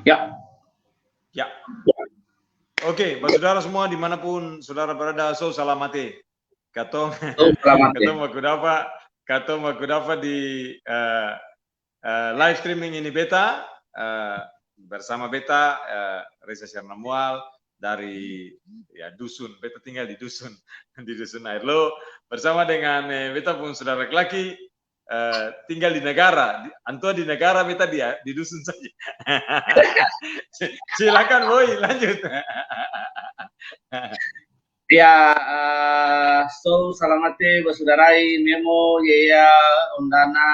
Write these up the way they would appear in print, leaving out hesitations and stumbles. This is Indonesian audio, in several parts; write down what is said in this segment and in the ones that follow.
Ya. Ya. Oke, saudara semua dimanapun saudara berada, salamate. Katong, katong aku dapat di live streaming ini beta bersama beta Reza Syarnamual dari dusun. Beta tinggal di dusun di dusun Airlo bersama dengan beta pun saudara laki tinggal di negara. Antua di negara, beta di dusun saja. Silakan Boy, lanjut. Ya, salamate basudarai Memo Yeya Undana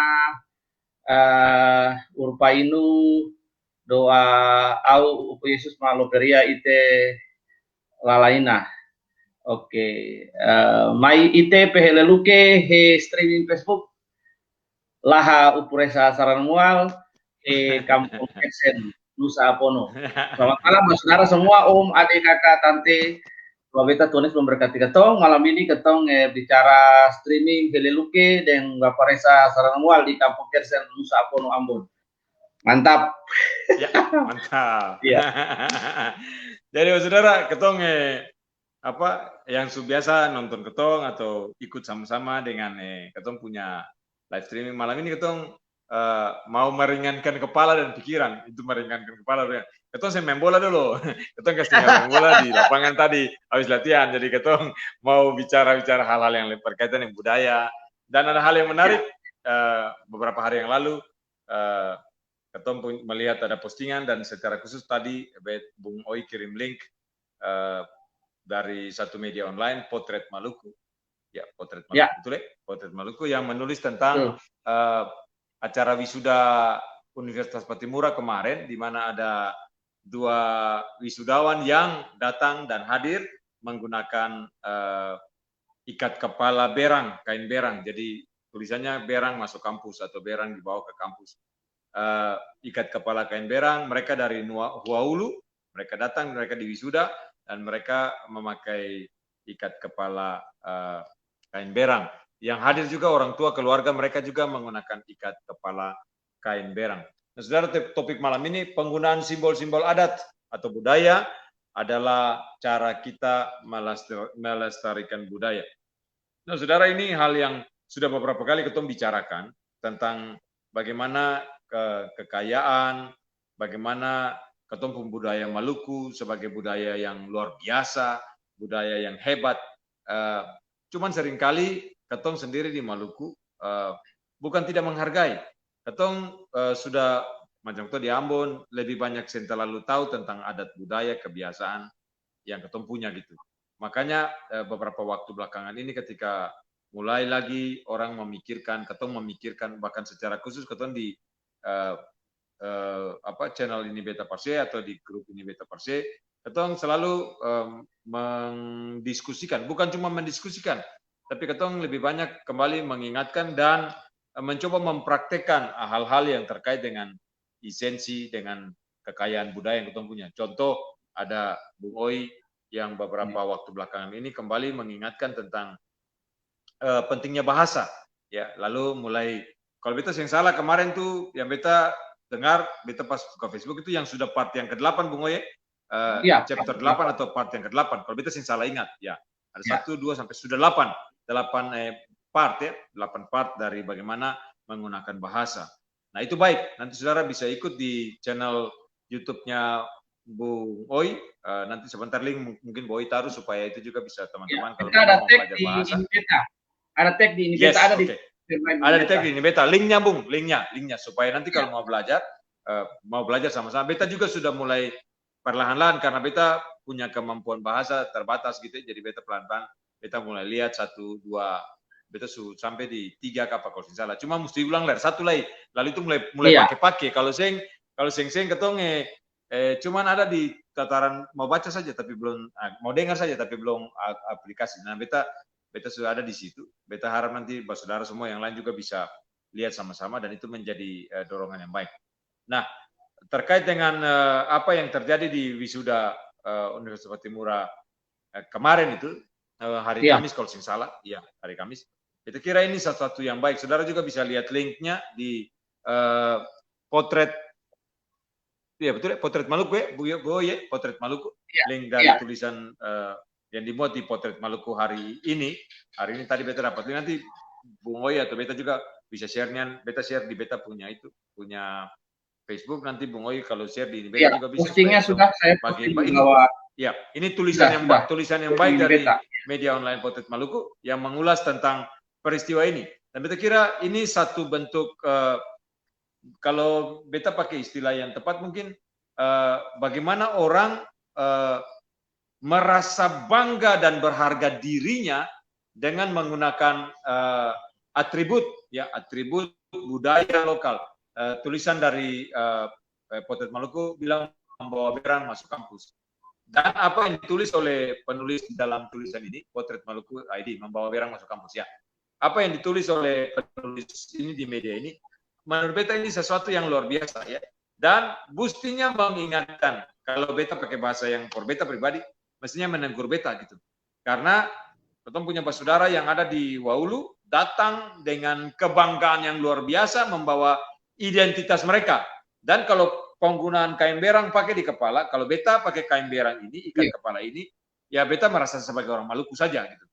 Urpainu doa au upu Yesus maloperia ite lalaina. Oke, mai ite peheleluke he streaming Facebook laha upuresa Saranmual Kampung Eksen Nusa Apono. Selamat malam saudara semua, Om, adik, kakak, tante. Beta Tunis memberkati ketong. Malam ini ketong bicara streaming Heleluke dan Bapak Reza Saranmual di Kampung Kersen Nusa Apono Ambon. Mantap. Ya, mantap. Ya. Jadi saudara, ketong apa yang biasa nonton ketong atau ikut sama-sama dengan ketong punya live streaming malam ini, ketong mau meringankan kepala dan pikiran. Itu meringankan kepala. Ketong saya main bola dulu. Ketong kasih main bola di lapangan tadi habis latihan. Jadi ketong mau bicara-bicara hal-hal yang berkaitan dengan budaya. Dan ada hal yang menarik beberapa hari yang lalu ketong melihat ada postingan dan secara khusus tadi Bung Oi kirim link dari satu media online, Potret Maluku. Ya, Potret Maluku. Ya. Betul ya? Potret Maluku yang menulis tentang acara wisuda Universitas Patimura kemarin, di mana ada 2 wisudawan yang datang dan hadir menggunakan ikat kepala berang, kain berang. Jadi tulisannya berang masuk kampus atau berang dibawa ke kampus. Ikat kepala kain berang, mereka dari Huaulu, mereka datang, mereka di wisuda, dan mereka memakai ikat kepala kain berang. Yang hadir juga orang tua keluarga mereka juga menggunakan ikat kepala kain berang. Nah, saudara, topik malam ini penggunaan simbol-simbol adat atau budaya adalah cara kita melestarikan budaya. Nah, saudara, ini hal yang sudah beberapa kali ketemu bicarakan tentang bagaimana kekayaan, bagaimana ketemu budaya Maluku sebagai budaya yang luar biasa, budaya yang hebat. Cuman seringkali ketong sendiri di Maluku bukan tidak menghargai. Ketong sudah macam itu di Ambon lebih banyak yang terlalu tahu tentang adat budaya kebiasaan yang ketong punya gitu. Makanya beberapa waktu belakangan ini ketika mulai lagi orang memikirkan, ketong memikirkan bahkan secara khusus ketong di channel ini Beta Parse atau di grup ini Beta Parse, ketong selalu mendiskusikan, bukan cuma mendiskusikan, tapi ketong lebih banyak kembali mengingatkan dan mencoba mempraktekkan hal-hal yang terkait dengan esensi, dengan kekayaan budaya yang ketong punya. Contoh, ada Bung Oi yang beberapa waktu belakangan ini kembali mengingatkan tentang pentingnya bahasa. Ya, lalu mulai, kalau beta yang salah kemarin tuh yang beta dengar, beta pas buka Facebook itu yang sudah part yang ke-8 Bung Oye, chapter 8 atau part yang ke-8. Kalau beta yang salah ingat, ya. Ada 1, 2 sampai sudah 8 part ya, 8 part dari bagaimana menggunakan bahasa. Nah, itu baik. Nanti saudara bisa ikut di channel YouTube-nya Bung Oi. Nanti sebentar link mungkin Bung Oi taruh supaya itu juga bisa teman-teman kalau mau belajar bahasa. Ada tag di ini beta, ada di tag di ini beta, linknya Bung, linknya supaya nanti kalau mau belajar sama-sama. Beta juga sudah mulai perlahan-lahan karena beta punya kemampuan bahasa terbatas gitu, jadi beta pelan-pelan beta mulai lihat 1, 2, beta sampai di 3 apa kalau salah. Cuma mesti ulang satu lagi, lalu itu mulai pakai. Kalau seng ketong cuman ada di tataran mau baca saja tapi belum mau dengar saja tapi belum aplikasi. Nah, beta sudah ada di situ. Beta harap nanti saudara semua yang lain juga bisa lihat sama-sama dan itu menjadi dorongan yang baik. Nah, terkait dengan apa yang terjadi di wisuda Universitas Patimura kemarin itu hari Kamis kalau tidak salah, ya hari Kamis. Kita kira ini sesuatu yang baik. Saudara juga bisa lihat linknya di potret ya betul, Potret Maluku ya, Potret Maluku. Ya, Link dari ya. tulisan yang dimuat di Potret Maluku hari ini tadi beta dapat. Nanti Bung Oy atau beta juga bisa share-nya, beta share di beta punya Facebook, nanti Bung Oy kalau share di beta juga bisa. Postingnya sudah saya posting di bawah. Ya, ini tulisan yang baik dari media online Potret Maluku yang mengulas tentang peristiwa ini. Dan beta kira ini satu bentuk kalau beta pakai istilah yang tepat mungkin bagaimana orang merasa bangga dan berharga dirinya dengan menggunakan atribut budaya lokal. Tulisan dari Potret Maluku bilang membawa berang masuk kampus. Dan apa yang ditulis oleh penulis dalam tulisan ini, Potret Maluku ID, membawa berang masuk kampus ya. Apa yang ditulis oleh penulis ini di media ini, menurut beta ini sesuatu yang luar biasa ya. Dan mestinya mengingatkan, kalau beta pakai bahasa yang for beta pribadi, mestinya menegur beta gitu. Karena kita punya saudara yang ada di Waulu, datang dengan kebanggaan yang luar biasa, membawa identitas mereka. Dan kalau penggunaan kain berang pakai di kepala, kalau beta pakai kain berang ini, ikat kepala ini, ya beta merasa sebagai orang Maluku saja gitu.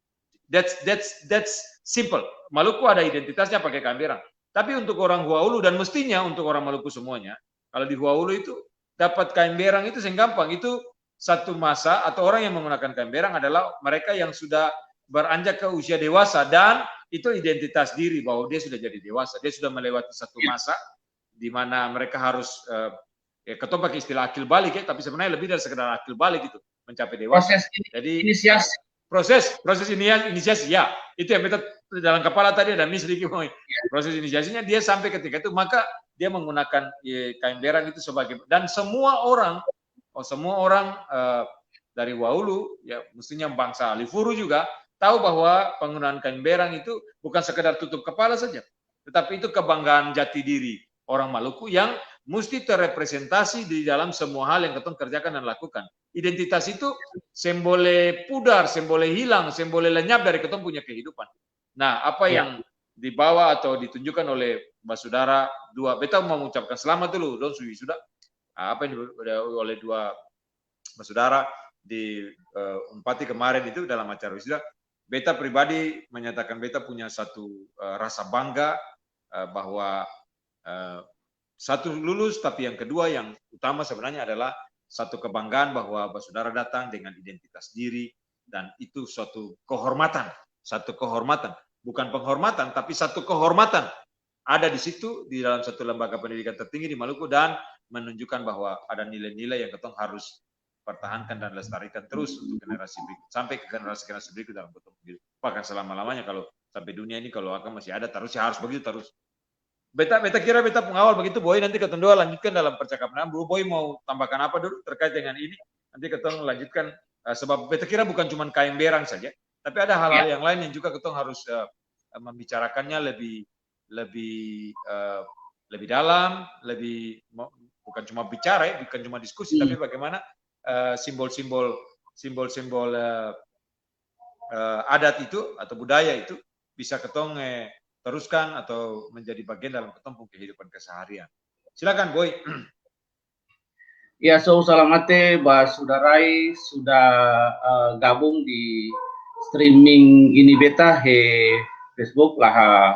That's simple. Maluku ada identitasnya pakai kain berang. Tapi untuk orang Huaulu dan mestinya untuk orang Maluku semuanya, kalau di Huaulu itu dapat kain berang itu gampang. Itu satu masa atau orang yang menggunakan kain berang adalah mereka yang sudah beranjak ke usia dewasa dan itu identitas diri bahwa dia sudah jadi dewasa. Dia sudah melewati satu masa di mana mereka harus ketua pakai istilah akil balik ya, tapi sebenarnya lebih dari sekedar akil balik itu mencapai dewasa. Jadi proses inisiasi ya, itu yang kita dalam kepala tadi ada sedikit proses inisiasinya dia sampai ketika itu maka dia menggunakan kain berang itu sebagai, dan semua orang dari Waulu ya mestinya bangsa Alifuru juga tahu bahwa penggunaan kain berang itu bukan sekedar tutup kepala saja, tetapi itu kebanggaan jati diri orang Maluku yang mesti terrepresentasi di dalam semua hal yang ketong kerjakan dan lakukan. Identitas itu sembole pudar, sembole hilang, sembole lenyap dari ketong punya kehidupan. Nah, apa yang dibawa atau ditunjukkan oleh Basudara dua, beta mau mengucapkan selamat dulu, don sudah. Apa yang oleh dua Basudara di Unpati kemarin itu dalam acara wisuda, beta pribadi menyatakan beta punya satu rasa bangga bahwa satu lulus, tapi yang kedua yang utama sebenarnya adalah satu kebanggaan bahwa Basudara datang dengan identitas diri dan itu suatu kehormatan, bukan penghormatan tapi satu kehormatan ada di situ di dalam satu lembaga pendidikan tertinggi di Maluku dan menunjukkan bahwa ada nilai-nilai yang ketong harus pertahankan dan lestarikan terus untuk generasi berikut sampai ke generasi berikut dalam bentuk hidup. Bahkan selama-lamanya kalau sampai dunia ini kalau akan masih ada terus ya harus begitu terus. Beta kira beta pengawal begitu, Boy nanti ketemu dua lanjutkan dalam percakapan. Boy mau tambahkan apa dulu terkait dengan ini? Nanti ketemu lanjutkan sebab beta kira bukan cuma kain berang saja, tapi ada hal-hal yang lain yang juga ketemu harus membicarakannya lebih dalam, bukan cuma bicara ya, bukan cuma diskusi, tapi bagaimana simbol-simbol adat itu atau budaya itu bisa ketemu teruskan atau menjadi bagian dalam ketemu kehidupan keseharian. Silakan, Boy. Ya, salamate Basudarai sudah gabung di streaming ini beta he Facebook lah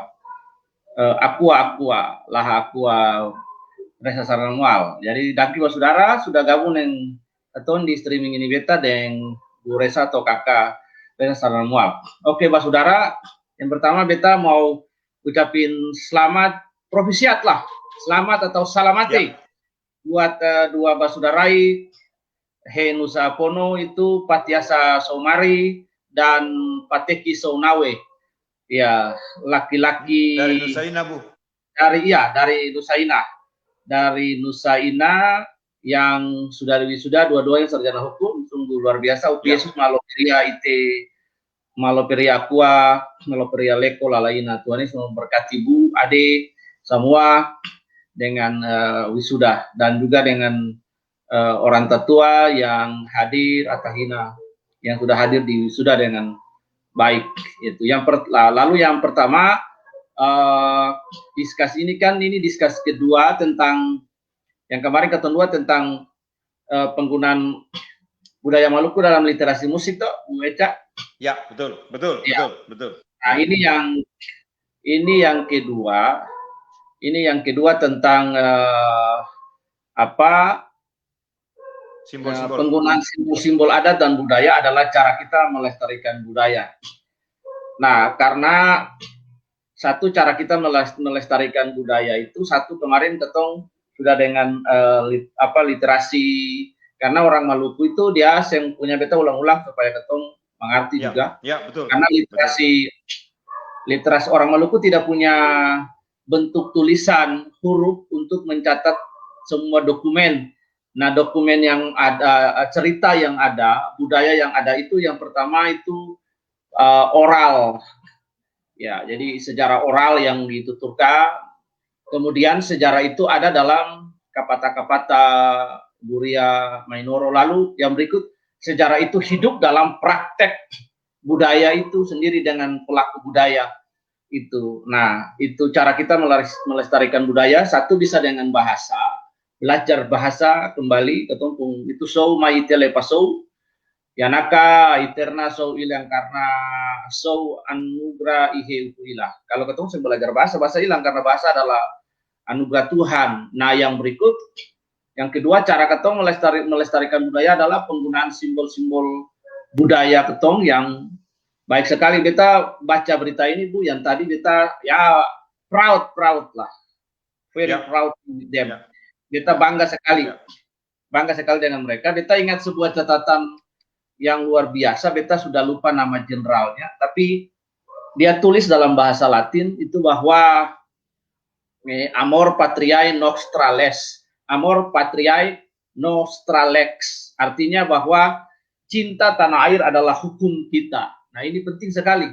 aqua Resa Saranwal. Jadi daki Basudara sudah gabung dengan keton di streaming ini beta dengan Bu Resa atau kakak Resa Saranwal. Oke, Basudara, yang pertama beta mau ucapin selamat profisiat lah, selamat atau salamate buat dua Basudarai he Nusa Pono itu Patiasa Somari dan Pateki Sounawe. Ya, laki-laki dari Nusaina, Bu. Dari Nusaina. Dari Nusaina yang sudah wisuda dua-duanya sarjana hukum, sungguh luar biasa. Yesus Maloperia ite Maloperia Aqua, Maloperia Leko, Lalaina. Tuhan Yesus memberkati Bu, Ade, semua dengan wisuda dan juga dengan orang tetua yang hadir, Atahina yang sudah hadir di wisuda dengan baik. Itu lalu yang pertama diskusi ini diskusi kedua tentang Yang kemarin ketemu tentang penggunaan budaya Maluku dalam literasi musik toh, Bu Eca. Ya, betul, betul, Ya. betul, betul. Nah, ini yang kedua. Ini yang kedua tentang Simbol-simbol. penggunaan simbol-simbol adat dan budaya adalah cara kita melestarikan budaya. Nah, karena satu cara kita melestarikan budaya itu, satu kemarin ketong sudah dengan literasi, karena orang Maluku itu dia yang punya beta ulang-ulang supaya ketong mengerti juga. Ya, betul. Karena literasi orang Maluku tidak punya bentuk tulisan huruf untuk mencatat semua dokumen. Nah, dokumen yang ada, cerita yang ada, budaya yang ada itu yang pertama itu oral. Ya, jadi sejarah oral yang dituturkan. Kemudian sejarah itu ada dalam kapata-kapata Buria Mainoro. Lalu yang berikut, sejarah itu hidup dalam praktek budaya itu sendiri dengan pelaku budaya itu. Nah, itu cara kita melestarikan budaya. Satu bisa dengan bahasa, belajar bahasa kembali ketemu itu show maitele pasou yanaka iterna show ilang karena show anugerah ihe ilah. Kalau ketemu saya belajar bahasa hilang karena bahasa adalah anugerah Tuhan. Nah, yang berikut, yang kedua cara ketong melestarikan budaya adalah penggunaan simbol-simbol budaya ketong yang baik sekali. Beta baca berita ini, Bu, yang tadi beta ya proud lah, very proud with them. Beta bangga sekali, bangga sekali dengan mereka. Beta ingat sebuah catatan yang luar biasa. Beta sudah lupa nama generalnya, tapi dia tulis dalam bahasa Latin itu bahwa amor patriae nostrales, amor patriae nostralex, artinya bahwa cinta tanah air adalah hukum kita. Nah, ini penting sekali.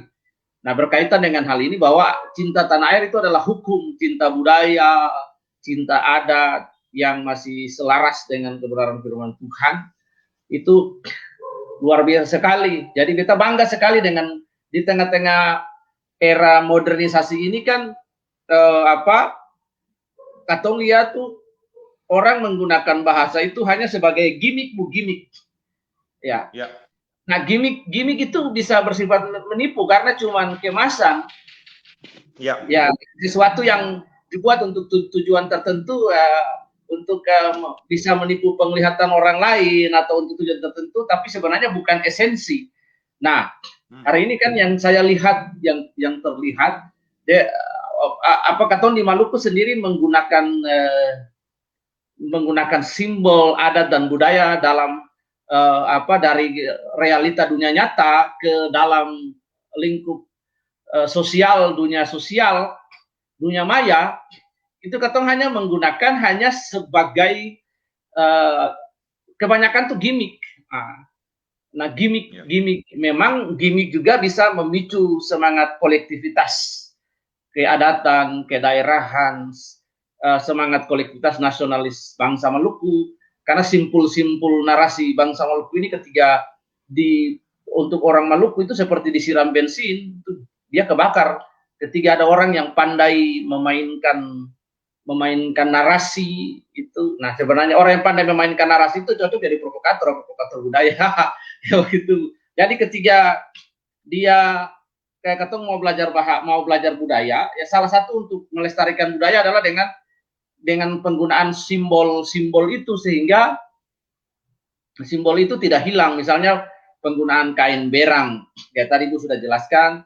Nah, berkaitan dengan hal ini bahwa cinta tanah air itu adalah hukum, cinta budaya, cinta adat yang masih selaras dengan kebenaran firman Tuhan. Itu luar biasa sekali. Jadi kita bangga sekali dengan di tengah-tengah era modernisasi ini kan katong lihat tuh orang menggunakan bahasa itu hanya sebagai gimmick. Ya. Nah, gimmick itu bisa bersifat menipu karena cuma kemasan. Ya, sesuatu yang dibuat untuk tujuan tertentu, untuk bisa menipu penglihatan orang lain atau untuk tujuan tertentu, tapi sebenarnya bukan esensi. Nah, hari ini kan yang saya lihat, yang terlihat, katong di Maluku sendiri menggunakan simbol adat dan budaya dalam dari realita dunia nyata ke dalam lingkup dunia sosial, dunia maya. Itu katong hanya menggunakan sebagai kebanyakan tuh gimmick. Nah, gimmick memang gimmick juga bisa memicu semangat kolektivitas, keadatan, kedaerahan, semangat kolektivitas nasionalis bangsa Maluku. Karena simpul-simpul narasi bangsa Maluku ini ketika untuk orang Maluku itu seperti disiram bensin, dia kebakar. Ketika ada orang yang pandai memainkan narasi itu, nah sebenarnya orang yang pandai memainkan narasi itu cocok jadi provokator budaya. Ya begitu. Jadi ketika dia kayak ketemu mau belajar budaya, ya salah satu untuk melestarikan budaya adalah dengan penggunaan simbol-simbol itu, sehingga simbol itu tidak hilang. Misalnya penggunaan kain berang, kayak tadi Ibu sudah jelaskan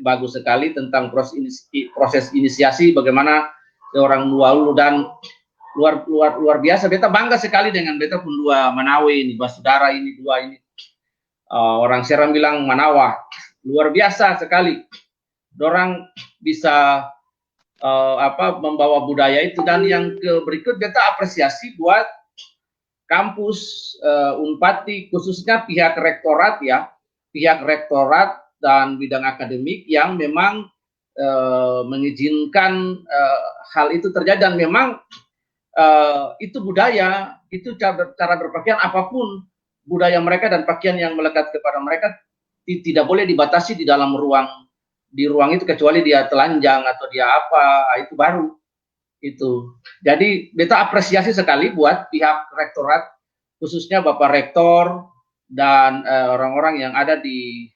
bagus sekali tentang proses inisiasi, bagaimana seorang lualu dan luar biasa. Beta bangga sekali dengan beta pun dua Manawe ini, Basudara ini dua ini. Orang Seram bilang Manawa, luar biasa sekali. Dorang bisa membawa budaya itu. Dan yang berikut beta apresiasi buat kampus Unpati, khususnya pihak rektorat dan bidang akademik yang memang mengizinkan hal itu terjadi. Dan memang itu budaya, itu cara berpakaian, apapun budaya mereka dan pakaian yang melekat kepada mereka tidak boleh dibatasi di dalam ruang itu, kecuali dia telanjang atau dia apa, itu baru. Itu. Jadi beta apresiasi sekali buat pihak rektorat, khususnya Bapak Rektor dan orang-orang yang ada di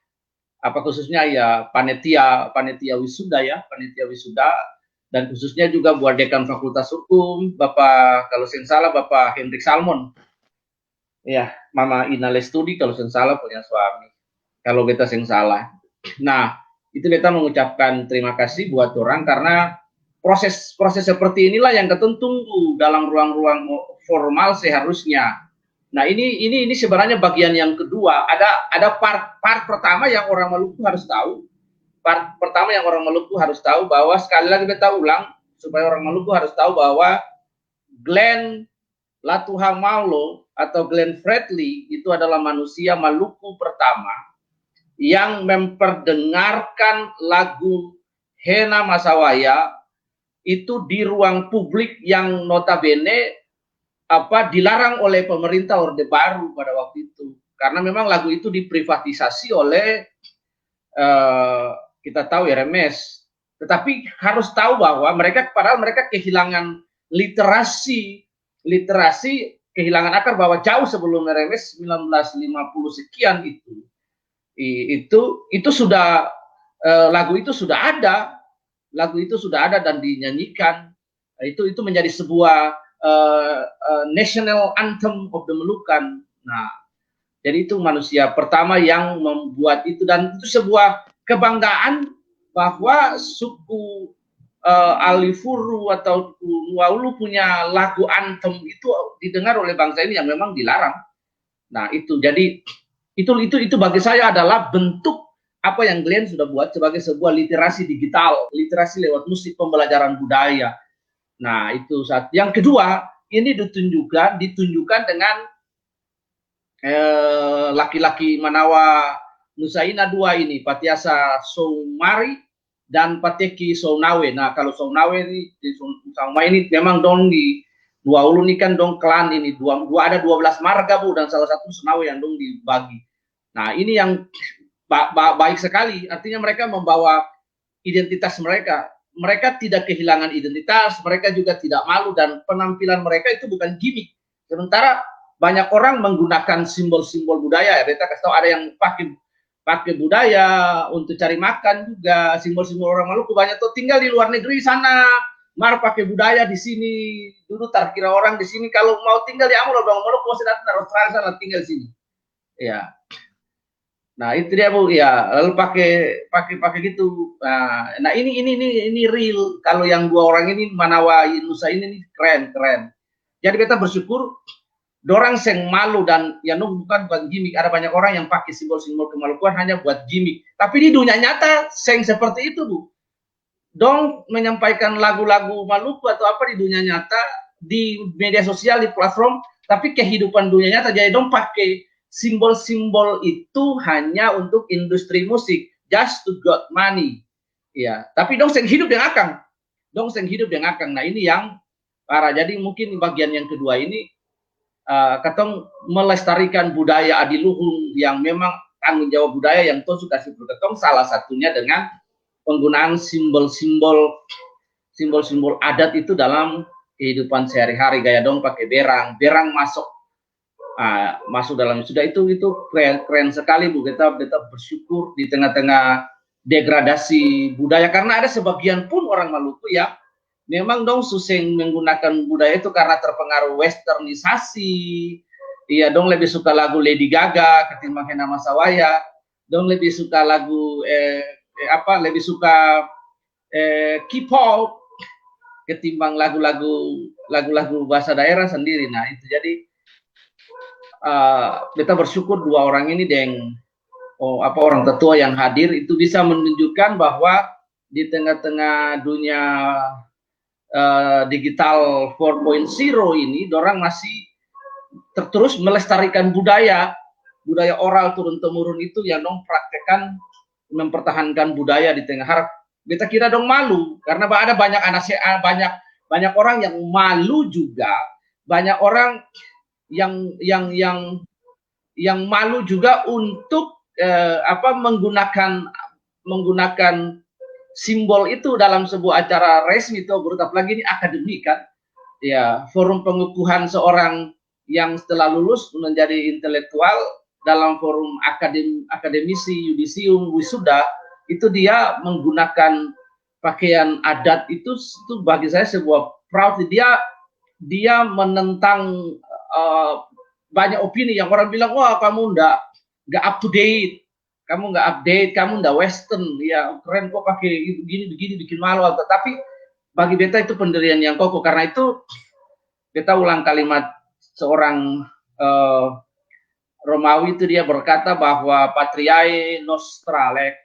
apa khususnya ya panitia wisuda ya, panitia wisuda, dan khususnya juga buat dekan Fakultas Hukum Bapak, kalau saya salah Bapak Hendrik Salmon, ya Mama Ina Lestudi kalau saya salah punya suami, kalau beta yang salah. Nah itu beta mengucapkan terima kasih buat orang karena proses seperti inilah yang kita tunggu dalam ruang-ruang formal seharusnya. Nah ini sebenarnya bagian yang kedua. Ada part pertama yang orang Maluku harus tahu. Part pertama yang orang Maluku harus tahu bahwa sekali lagi kita ulang supaya orang Maluku harus tahu bahwa Glenn Latuhamaulo atau Glenn Fredly itu adalah manusia Maluku pertama yang memperdengarkan lagu Hena Masawaya itu di ruang publik yang notabene dilarang oleh pemerintah Orde Baru pada waktu itu, karena memang lagu itu diprivatisasi oleh kita tahu RMS. Tetapi harus tahu bahwa padahal mereka kehilangan literasi, kehilangan akar bahwa jauh sebelum RMS 1950 sekian itu sudah lagu itu sudah ada dan dinyanyikan. Itu menjadi sebuah national anthem of the Moluccan. Nah, jadi itu manusia pertama yang membuat itu, dan itu sebuah kebanggaan bahwa suku Alifuru atau Nuaulu punya lagu anthem itu didengar oleh bangsa ini yang memang dilarang. Nah, itu jadi itu bagi saya adalah bentuk apa yang Glenn sudah buat sebagai sebuah literasi digital, literasi lewat musik, pembelajaran budaya. Nah, itu satu. Yang kedua, ini ditunjukkan dengan laki-laki Manawa Nusaina dua ini, Patiasa Soumari dan Pateki Sounawe. Nah, kalau Sounawe ini memang dong di Nuaulu ini kan dong klan ini ada 12 marga Bu, dan salah satu Sounawe yang dong dibagi. Nah, ini yang baik sekali, artinya mereka membawa identitas mereka. Mereka tidak kehilangan identitas, mereka juga tidak malu, dan penampilan mereka itu bukan gimmick. Sementara banyak orang menggunakan simbol-simbol budaya, ya kita kasih tahu, ada yang pakai budaya untuk cari makan juga, simbol-simbol orang Maluku banyak tuh tinggal di luar negeri sana, pakai budaya di sini, dulu terkira orang di sini kalau mau tinggal di Amul, orang Maluku masih datang Australia sana tinggal di sini. Ya. Nah, itu dia Bu, ya. Lalu pakai gitu. Nah, ini real. Kalau yang dua orang ini Manawa Nusa ini keren. Jadi kita bersyukur dorang seng malu, dan ya bukan gimmick. Ada banyak orang yang pakai simbol-simbol kemaluan hanya buat gimmick. Tapi di dunia nyata seng seperti itu, Bu. Dong menyampaikan lagu-lagu Maluku atau apa di dunia nyata, di media sosial, di platform, tapi kehidupan dunia nyata jadi dong pakai simbol-simbol itu hanya untuk industri musik, just to get money. Ya, tapi dong seng hidup yang akang. Nah, ini yang parah. Jadi mungkin bagian yang kedua ini katong melestarikan budaya adiluhung yang memang tanggung jawab budaya yang toh suka sibuk ketong, salah satunya dengan penggunaan simbol-simbol adat itu dalam kehidupan sehari-hari. Gaya dong pakai berang masuk dalam sudah itu keren sekali Bu. Kita bersyukur di tengah-tengah degradasi budaya, karena ada sebagian pun orang Maluku yang memang dong suseng menggunakan budaya itu karena terpengaruh westernisasi. Iya, dong lebih suka lagu Lady Gaga ketimbang Hena Masawaya. Dong lebih suka lagu lebih suka K-pop ketimbang lagu-lagu bahasa daerah sendiri. Nah, itu jadi kita bersyukur dua orang ini orang tetua yang hadir itu bisa menunjukkan bahwa di tengah-tengah dunia digital 4.0 ini dorang masih terus melestarikan budaya oral turun temurun itu yang dong praktekkan, mempertahankan budaya di tengah harap. Kita kira dong malu karena ada banyak orang yang malu juga, banyak orang yang malu juga untuk menggunakan simbol itu dalam sebuah acara resmi itu apalagi ini akademik kan, ya forum pengukuhan seorang yang setelah lulus menjadi intelektual dalam forum akademisi, yudisium, wisuda, itu dia menggunakan pakaian adat itu bagi saya sebuah proud. Dia menentang banyak opini yang orang bilang, wah kamu nggak up to date, kamu nggak update, kamu nggak western, ya keren kok pakai begini bikin malu. Tapi bagi beta itu pendirian yang kokoh. Karena itu beta ulang kalimat seorang Romawi itu, dia berkata bahwa patriae nostra lex,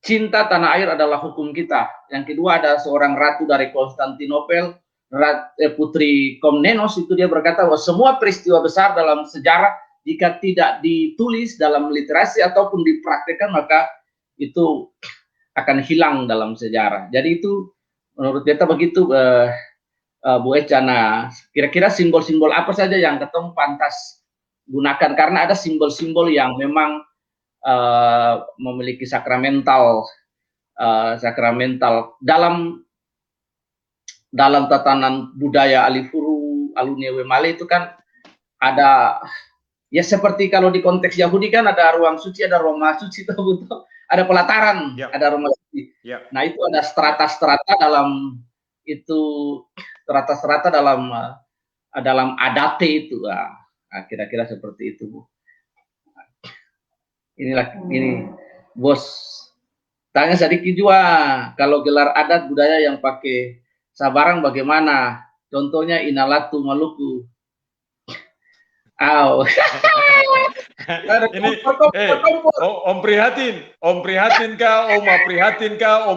cinta tanah air adalah hukum kita. Yang kedua ada seorang ratu dari Konstantinopel, Putri Komnenos, itu dia berkata bahwa semua peristiwa besar dalam sejarah jika tidak ditulis dalam literasi ataupun dipraktekkan maka itu akan hilang dalam sejarah. Jadi itu menurut beta begitu, Bu Echa. Nah, kira-kira simbol-simbol apa saja yang ketemu pantas gunakan, karena ada simbol-simbol yang memang memiliki sakramental dalam tatanan budaya Alifuru, Alunewe Male itu kan ada, ya seperti kalau di konteks Yahudi kan ada ruang suci, ada Roma suci, ada pelataran, ada Roma suci. Nah itu ada strata-strata dalam itu, strata-strata dalam adate itu. Nah, kira-kira seperti itu, Bu. Ini Bos tanya sedikit juga, kalau gelar adat budaya yang pakai sabarang bagaimana? Contohnya Inalatu Maluku. Ini Om Prihatin kah, Oma Prihatin kah,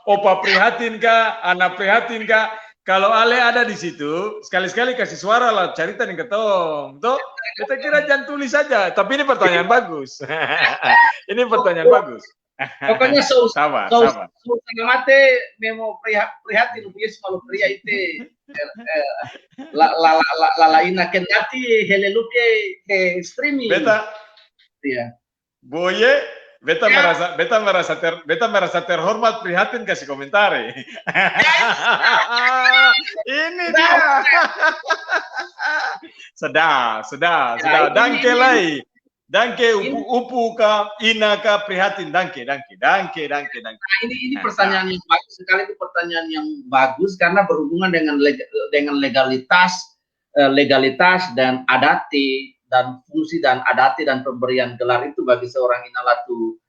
Opa Prihatin kah, Anak Prihatin kah? Kalau Ale ada di situ, sekali-sekali kasih suara lah, cerita nih ketong. Tuh, kita kira jangan tulis saja. Tapi ini pertanyaan bagus. Ini pertanyaan bagus. Pokoknya sama. mate memo prihatin Yesus kalau pria itu laina kendati heleluke ke streaming. Beta. Iya. Boye, beta merasa terhormat, prihatin kasih komentar. Ini dia. Sedang. Danke lai. Danke upu ka, ina ka, prihatin. Danke. Nah, ini pertanyaan yang bagus sekali, itu pertanyaan yang bagus karena berhubungan dengan legalitas dan adati, dan fungsi dan adati dan pemberian gelar itu bagi seorang Inalatu,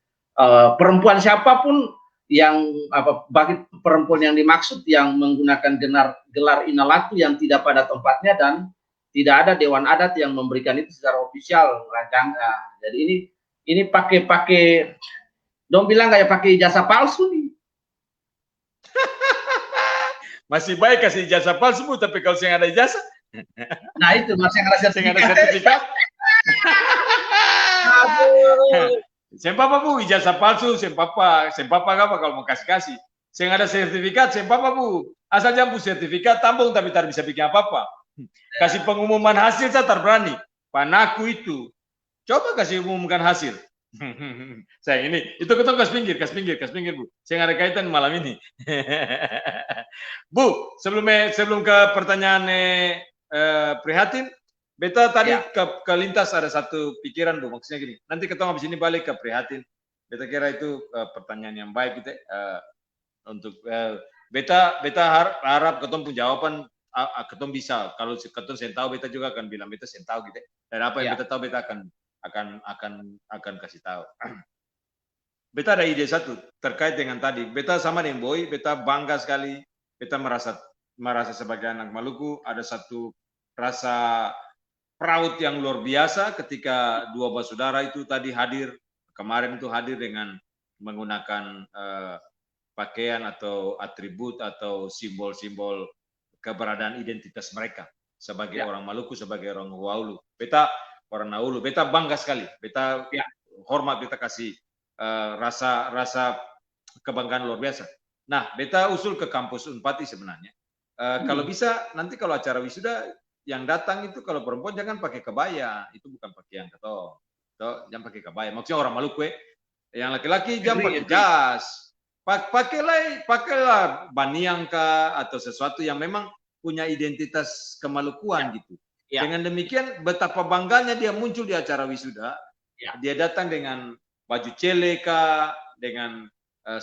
perempuan siapapun yang bagi perempuan yang dimaksud yang menggunakan gelar Inalatu yang tidak pada tempatnya dan tidak ada dewan adat yang memberikan itu secara ofisial. Jadi ini pakai dong bilang kayak pakai ijazah palsu nih. Masih baik kasih ijazah palsu, tapi kalau saya ada ijazah, nah itu masih ada sertifikat. Sempapa Bu ijazah palsu, sempapa apa kalau mau kasih. Saya ada sertifikat, sempapa Bu. Asal jangan Bu sertifikat tambung tapi tak bisa bikin apa-apa. Kasih pengumuman hasil saya terberani. Panaku itu. Coba kasih umumkan hasil. Saya ini, itu ketemu kas pinggir Bu. Saya nggak ada kaitan malam ini. Bu, sebelum ke pertanyaan prihatin, beta tadi ke lintas ada satu pikiran Bu, maksudnya gini. Nanti ketemu habis ini balik ke prihatin. Beta kira itu pertanyaan yang baik gitu. Untuk beta harap ketemu pun jawaban. Ketum bisa, kalau ketum saya tahu, beta juga akan bilang beta saya tahu gitu. Dan apa yang beta tahu, beta akan kasih tahu. Beta ada ide satu terkait dengan tadi. Beta sama dengan Boy, beta bangga sekali. Beta merasa sebagai anak Maluku ada satu rasa proud yang luar biasa ketika dua bersaudara itu tadi hadir. Kemarin itu hadir dengan menggunakan pakaian atau atribut atau simbol-simbol keberadaan identitas mereka sebagai orang Maluku, sebagai orang Huaulu. Beta orang Naulu, beta bangga sekali. Beta hormat, beta kasih rasa kebanggaan luar biasa. Nah, beta usul ke kampus Unpati sebenarnya. Kalau bisa nanti kalau acara wisuda yang datang itu kalau perempuan jangan pakai kebaya, itu bukan pakaian jangan pakai kebaya. Maksudnya orang Maluku yang laki-laki jangan pakai jas. pakailah baniang kah atau sesuatu yang memang punya identitas kemalukuan gitu. Dengan demikian betapa bangganya dia muncul di acara wisuda. Dia datang dengan baju cele kah, dengan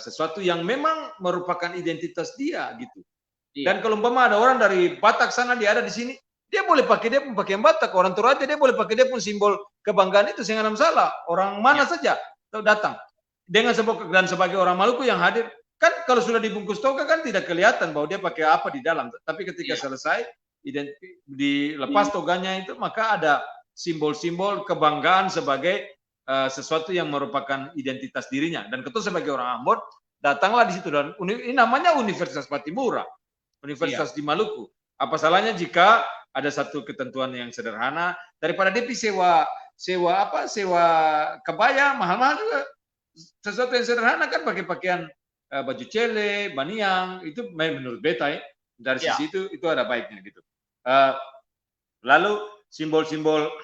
sesuatu yang memang merupakan identitas dia gitu. Dan kalau umpama ada orang dari Batak sana dia ada di sini, dia boleh pakai dia pun pakaian Batak. Orang Toraja dia boleh pakai dia pun simbol kebanggaan itu, sehingga ada masalah. Orang mana saja datang. Dan sebagai orang Maluku yang hadir, kan kalau sudah dibungkus toga kan tidak kelihatan bahwa dia pakai apa di dalam. Tapi ketika selesai dilepas toganya itu, maka ada simbol-simbol kebanggaan sebagai sesuatu yang merupakan identitas dirinya. Dan ketua sebagai orang Ambon datanglah di situ, dan ini namanya Universitas Patimura, Universitas di Maluku. Apa salahnya jika ada satu ketentuan yang sederhana daripada dia sewa kebaya mahal-mahal juga. Sesuatu yang sederhana kan pakai pakaian baju cele, baniang, itu menurut beta dari sisi itu ada baiknya gitu. Lalu simbol-simbol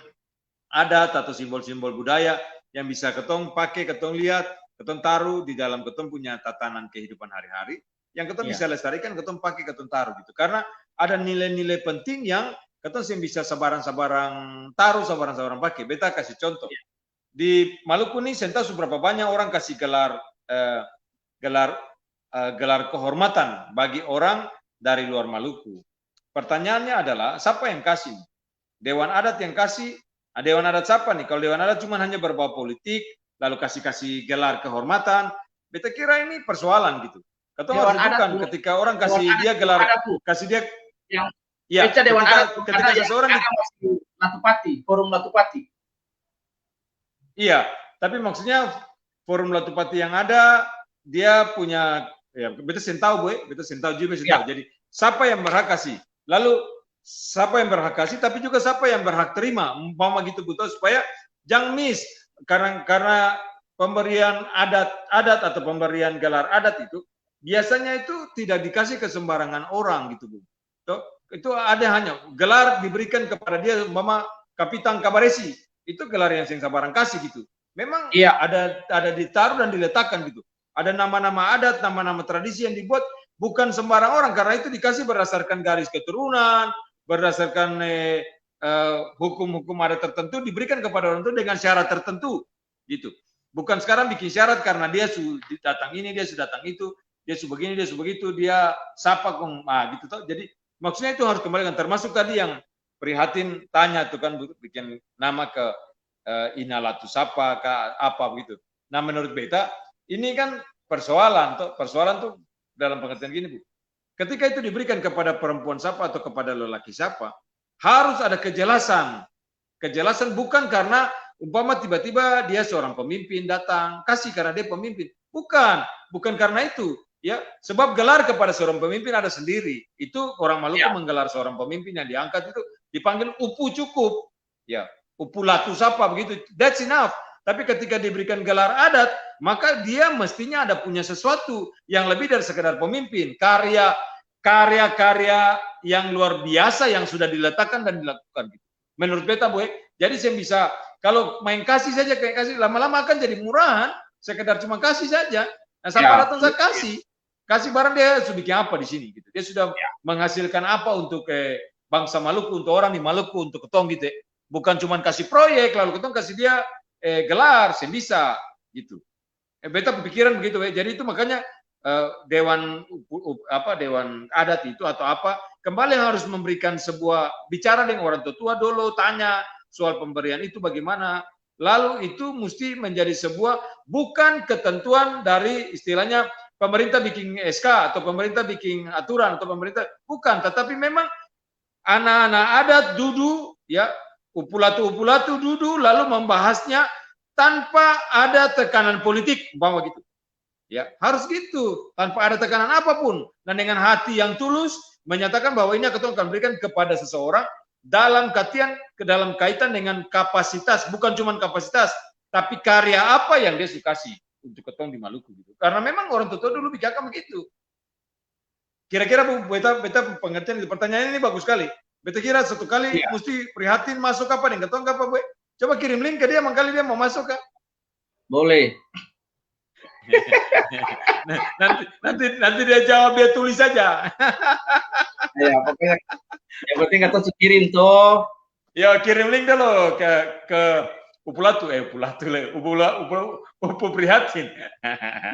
adat atau simbol-simbol budaya yang bisa ketong pakai, ketong lihat, ketong taruh di dalam ketong punya tatanan kehidupan hari-hari, yang ketong bisa lestarikan, ketong pakai, ketong taruh gitu. Karena ada nilai-nilai penting yang ketong yang bisa sabarang-sabarang taruh, sabarang-sabarang pakai. Beta kasih contoh. Di Maluku nih, saya tahu seberapa banyak orang kasih gelar kehormatan bagi orang dari luar Maluku. Pertanyaannya adalah, siapa yang kasih? Dewan adat yang kasih. Dewan adat siapa nih? Kalau dewan adat cuma hanya berbau politik, lalu kasih gelar kehormatan, beta kira ini persoalan gitu. Kata harus bukan ketika orang kasih dia gelar, kasih dia yang dewan adat ketika seseorang Latupati, forum Latupati. Iya, tapi maksudnya forum Latupati yang ada, dia punya, beta sentau beta sentau juga sentau. Jadi siapa yang berhak kasih? Lalu siapa yang berhak kasih? Tapi juga siapa yang berhak terima? Umpama gitu betul, supaya jangan miss karena pemberian adat atau pemberian gelar adat itu biasanya itu tidak dikasih ke sembarangan orang gitu, Bu. Itu ada hanya gelar diberikan kepada dia, umpama Kapitan Kabaresi. Itu gelar yang sembarang kasih gitu. Memang ada ditaruh dan diletakkan gitu. Ada nama-nama adat, nama-nama tradisi yang dibuat bukan sembarang orang, karena itu dikasih berdasarkan garis keturunan, berdasarkan hukum-hukum adat tertentu, diberikan kepada orang itu dengan syarat tertentu gitu. Bukan sekarang bikin syarat karena dia sudah datang ini, dia sudah datang itu, dia sudah begini, dia sudah begitu, dia sapa gitu toh. Jadi maksudnya itu harus kembalikan, termasuk tadi yang prihatin tanya tuh kan, bikin nama ke Inalatu Sapa ke apa begitu. Nah menurut beta ini kan persoalan tuh dalam pengertian gini, Bu. Ketika itu diberikan kepada perempuan siapa atau kepada lelaki siapa, harus ada kejelasan. Kejelasan bukan karena umpama tiba-tiba dia seorang pemimpin datang kasih karena dia pemimpin. Bukan karena itu. Ya, sebab gelar kepada seorang pemimpin ada sendiri. Itu orang Maluku menggelar seorang pemimpin yang diangkat itu dipanggil upu cukup. Ya, upu latu sapa begitu. That's enough. Tapi ketika diberikan gelar adat, maka dia mestinya ada punya sesuatu yang lebih dari sekedar pemimpin. Karya-karya yang luar biasa yang sudah diletakkan dan dilakukan gitu. Menurut beta, Bu, jadi saya bisa kalau main kasih saja kayak kasih lama-lama akan jadi murahan, sekedar cuma kasih saja. Nah, sampai datang saya kasih barang dia sudah bikin apa di sini gitu. Dia sudah menghasilkan apa untuk bangsa Maluku, untuk orang di Maluku, untuk ketong gitu. Bukan cuma kasih proyek lalu ketong kasih dia gelar, saya bisa gitu. Beta pikiran begitu, jadi itu makanya dewan adat itu atau apa kembali harus memberikan sebuah bicara dengan orang tua dulu, tanya soal pemberian itu bagaimana. Lalu itu mesti menjadi sebuah bukan ketentuan dari istilahnya pemerintah bikin SK atau pemerintah bikin aturan atau pemerintah bukan, tetapi memang anak-anak adat duduk ya, upulatu duduk lalu membahasnya tanpa ada tekanan politik umpama gitu. Ya, harus gitu, tanpa ada tekanan apapun dan dengan hati yang tulus menyatakan bahwa ini akan berikan kepada seseorang dalam kaitan dengan kapasitas, bukan cuma kapasitas, tapi karya apa yang dia kasih untuk ketong di Maluku gitu. Karena memang orang tua dulu bicara begitu. Kira-kira beta pengertian itu, pertanyaan ini bagus sekali. Beta kira satu kali mesti prihatin masuk apa nih ketong apa, Bu? Coba kirim link ke dia, mangkali dia mau masuk kan? Boleh. nanti dia jawab, dia tulis saja. Ya, pokoknya yang penting atau kirim tuh. Ya, kirim link dulu ke Upulatu, Upu Prihatin.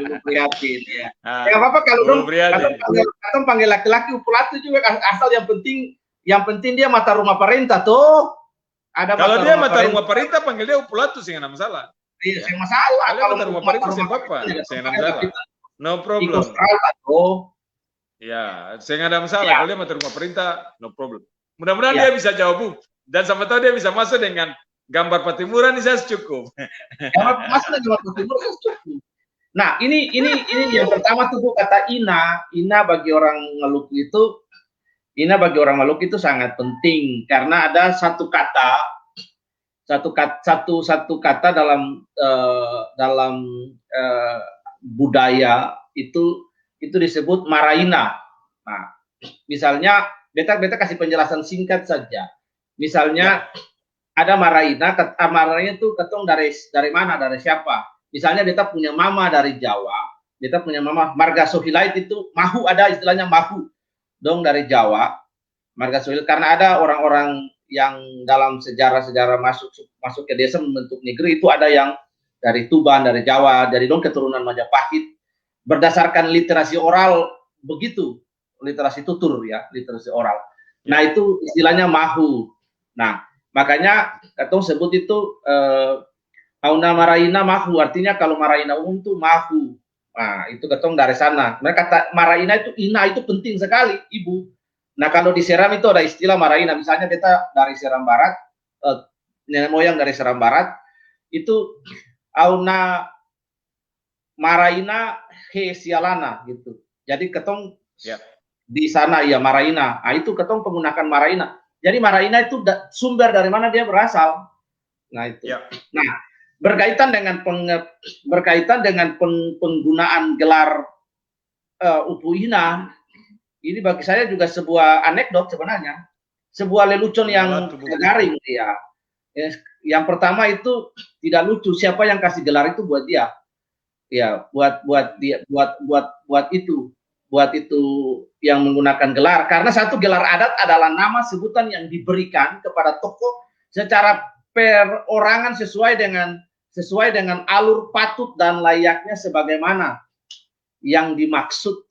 Upu Prihatin, ya. Ya apa-apa kalau dong, katong panggil laki-laki Upulatu juga, asal yang penting dia mata rumah perintah tuh. Ada kalau dia mata rumah perintah, panggil dia Upulatu sih nggak masalah. Iya, saya masalah. Kalau mata rumah perintah saya apa? Saya nggak masalah. No problem. Ya, saya nggak ada masalah. Kalau dia mata rumah perintah, no problem. Mudah-mudahan dia bisa jawab, Bu. Dan sama tahu dia bisa masuk dengan gambar Pattimura ini saya cukup. Masuk dengan gambar Pattimura saya cukup. Nah, ini yang pertama tuh Bu, kata Ina bagi orang Maluku itu sangat penting karena ada satu kata dalam budaya itu disebut maraina. Nah, misalnya beta kasih penjelasan singkat saja. Misalnya ada maraina itu ketong dari mana, dari siapa? Misalnya beta punya mama dari Jawa, beta punya mama marga Sohilait itu mahu, ada istilahnya mahu dong dari Jawa, marga Sohilait, karena ada orang-orang yang dalam sejarah masuk ke desa membentuk negeri itu ada yang dari Tuban, dari Jawa, dari dong keturunan Majapahit, berdasarkan literasi oral begitu, literasi tutur ya, literasi oral. Nah itu istilahnya mahu. Nah makanya katong sebut itu auna maraina mahu, artinya kalau maraina umum itu mahu. Nah itu katong dari sana. Mereka kata maraina itu ina itu penting sekali, Ibu. Nah kalau di Seram itu ada istilah maraina, misalnya kita dari Seram Barat, nenek moyang dari Seram Barat, itu auna maraina he sialana gitu. Jadi ketong di sana ya maraina. Nah itu ketong menggunakan maraina. Jadi maraina itu sumber dari mana dia berasal. Nah itu. Nah berkaitan dengan penggunaan gelar Upu Ina, ini bagi saya juga sebuah anekdot sebenarnya, sebuah lelucon yang garing ya. Yang pertama itu tidak lucu, siapa yang kasih gelar itu buat dia. Ya, buat itu yang menggunakan gelar, karena satu gelar adat adalah nama sebutan yang diberikan kepada tokoh secara perorangan sesuai dengan alur patut dan layaknya sebagaimana yang dimaksud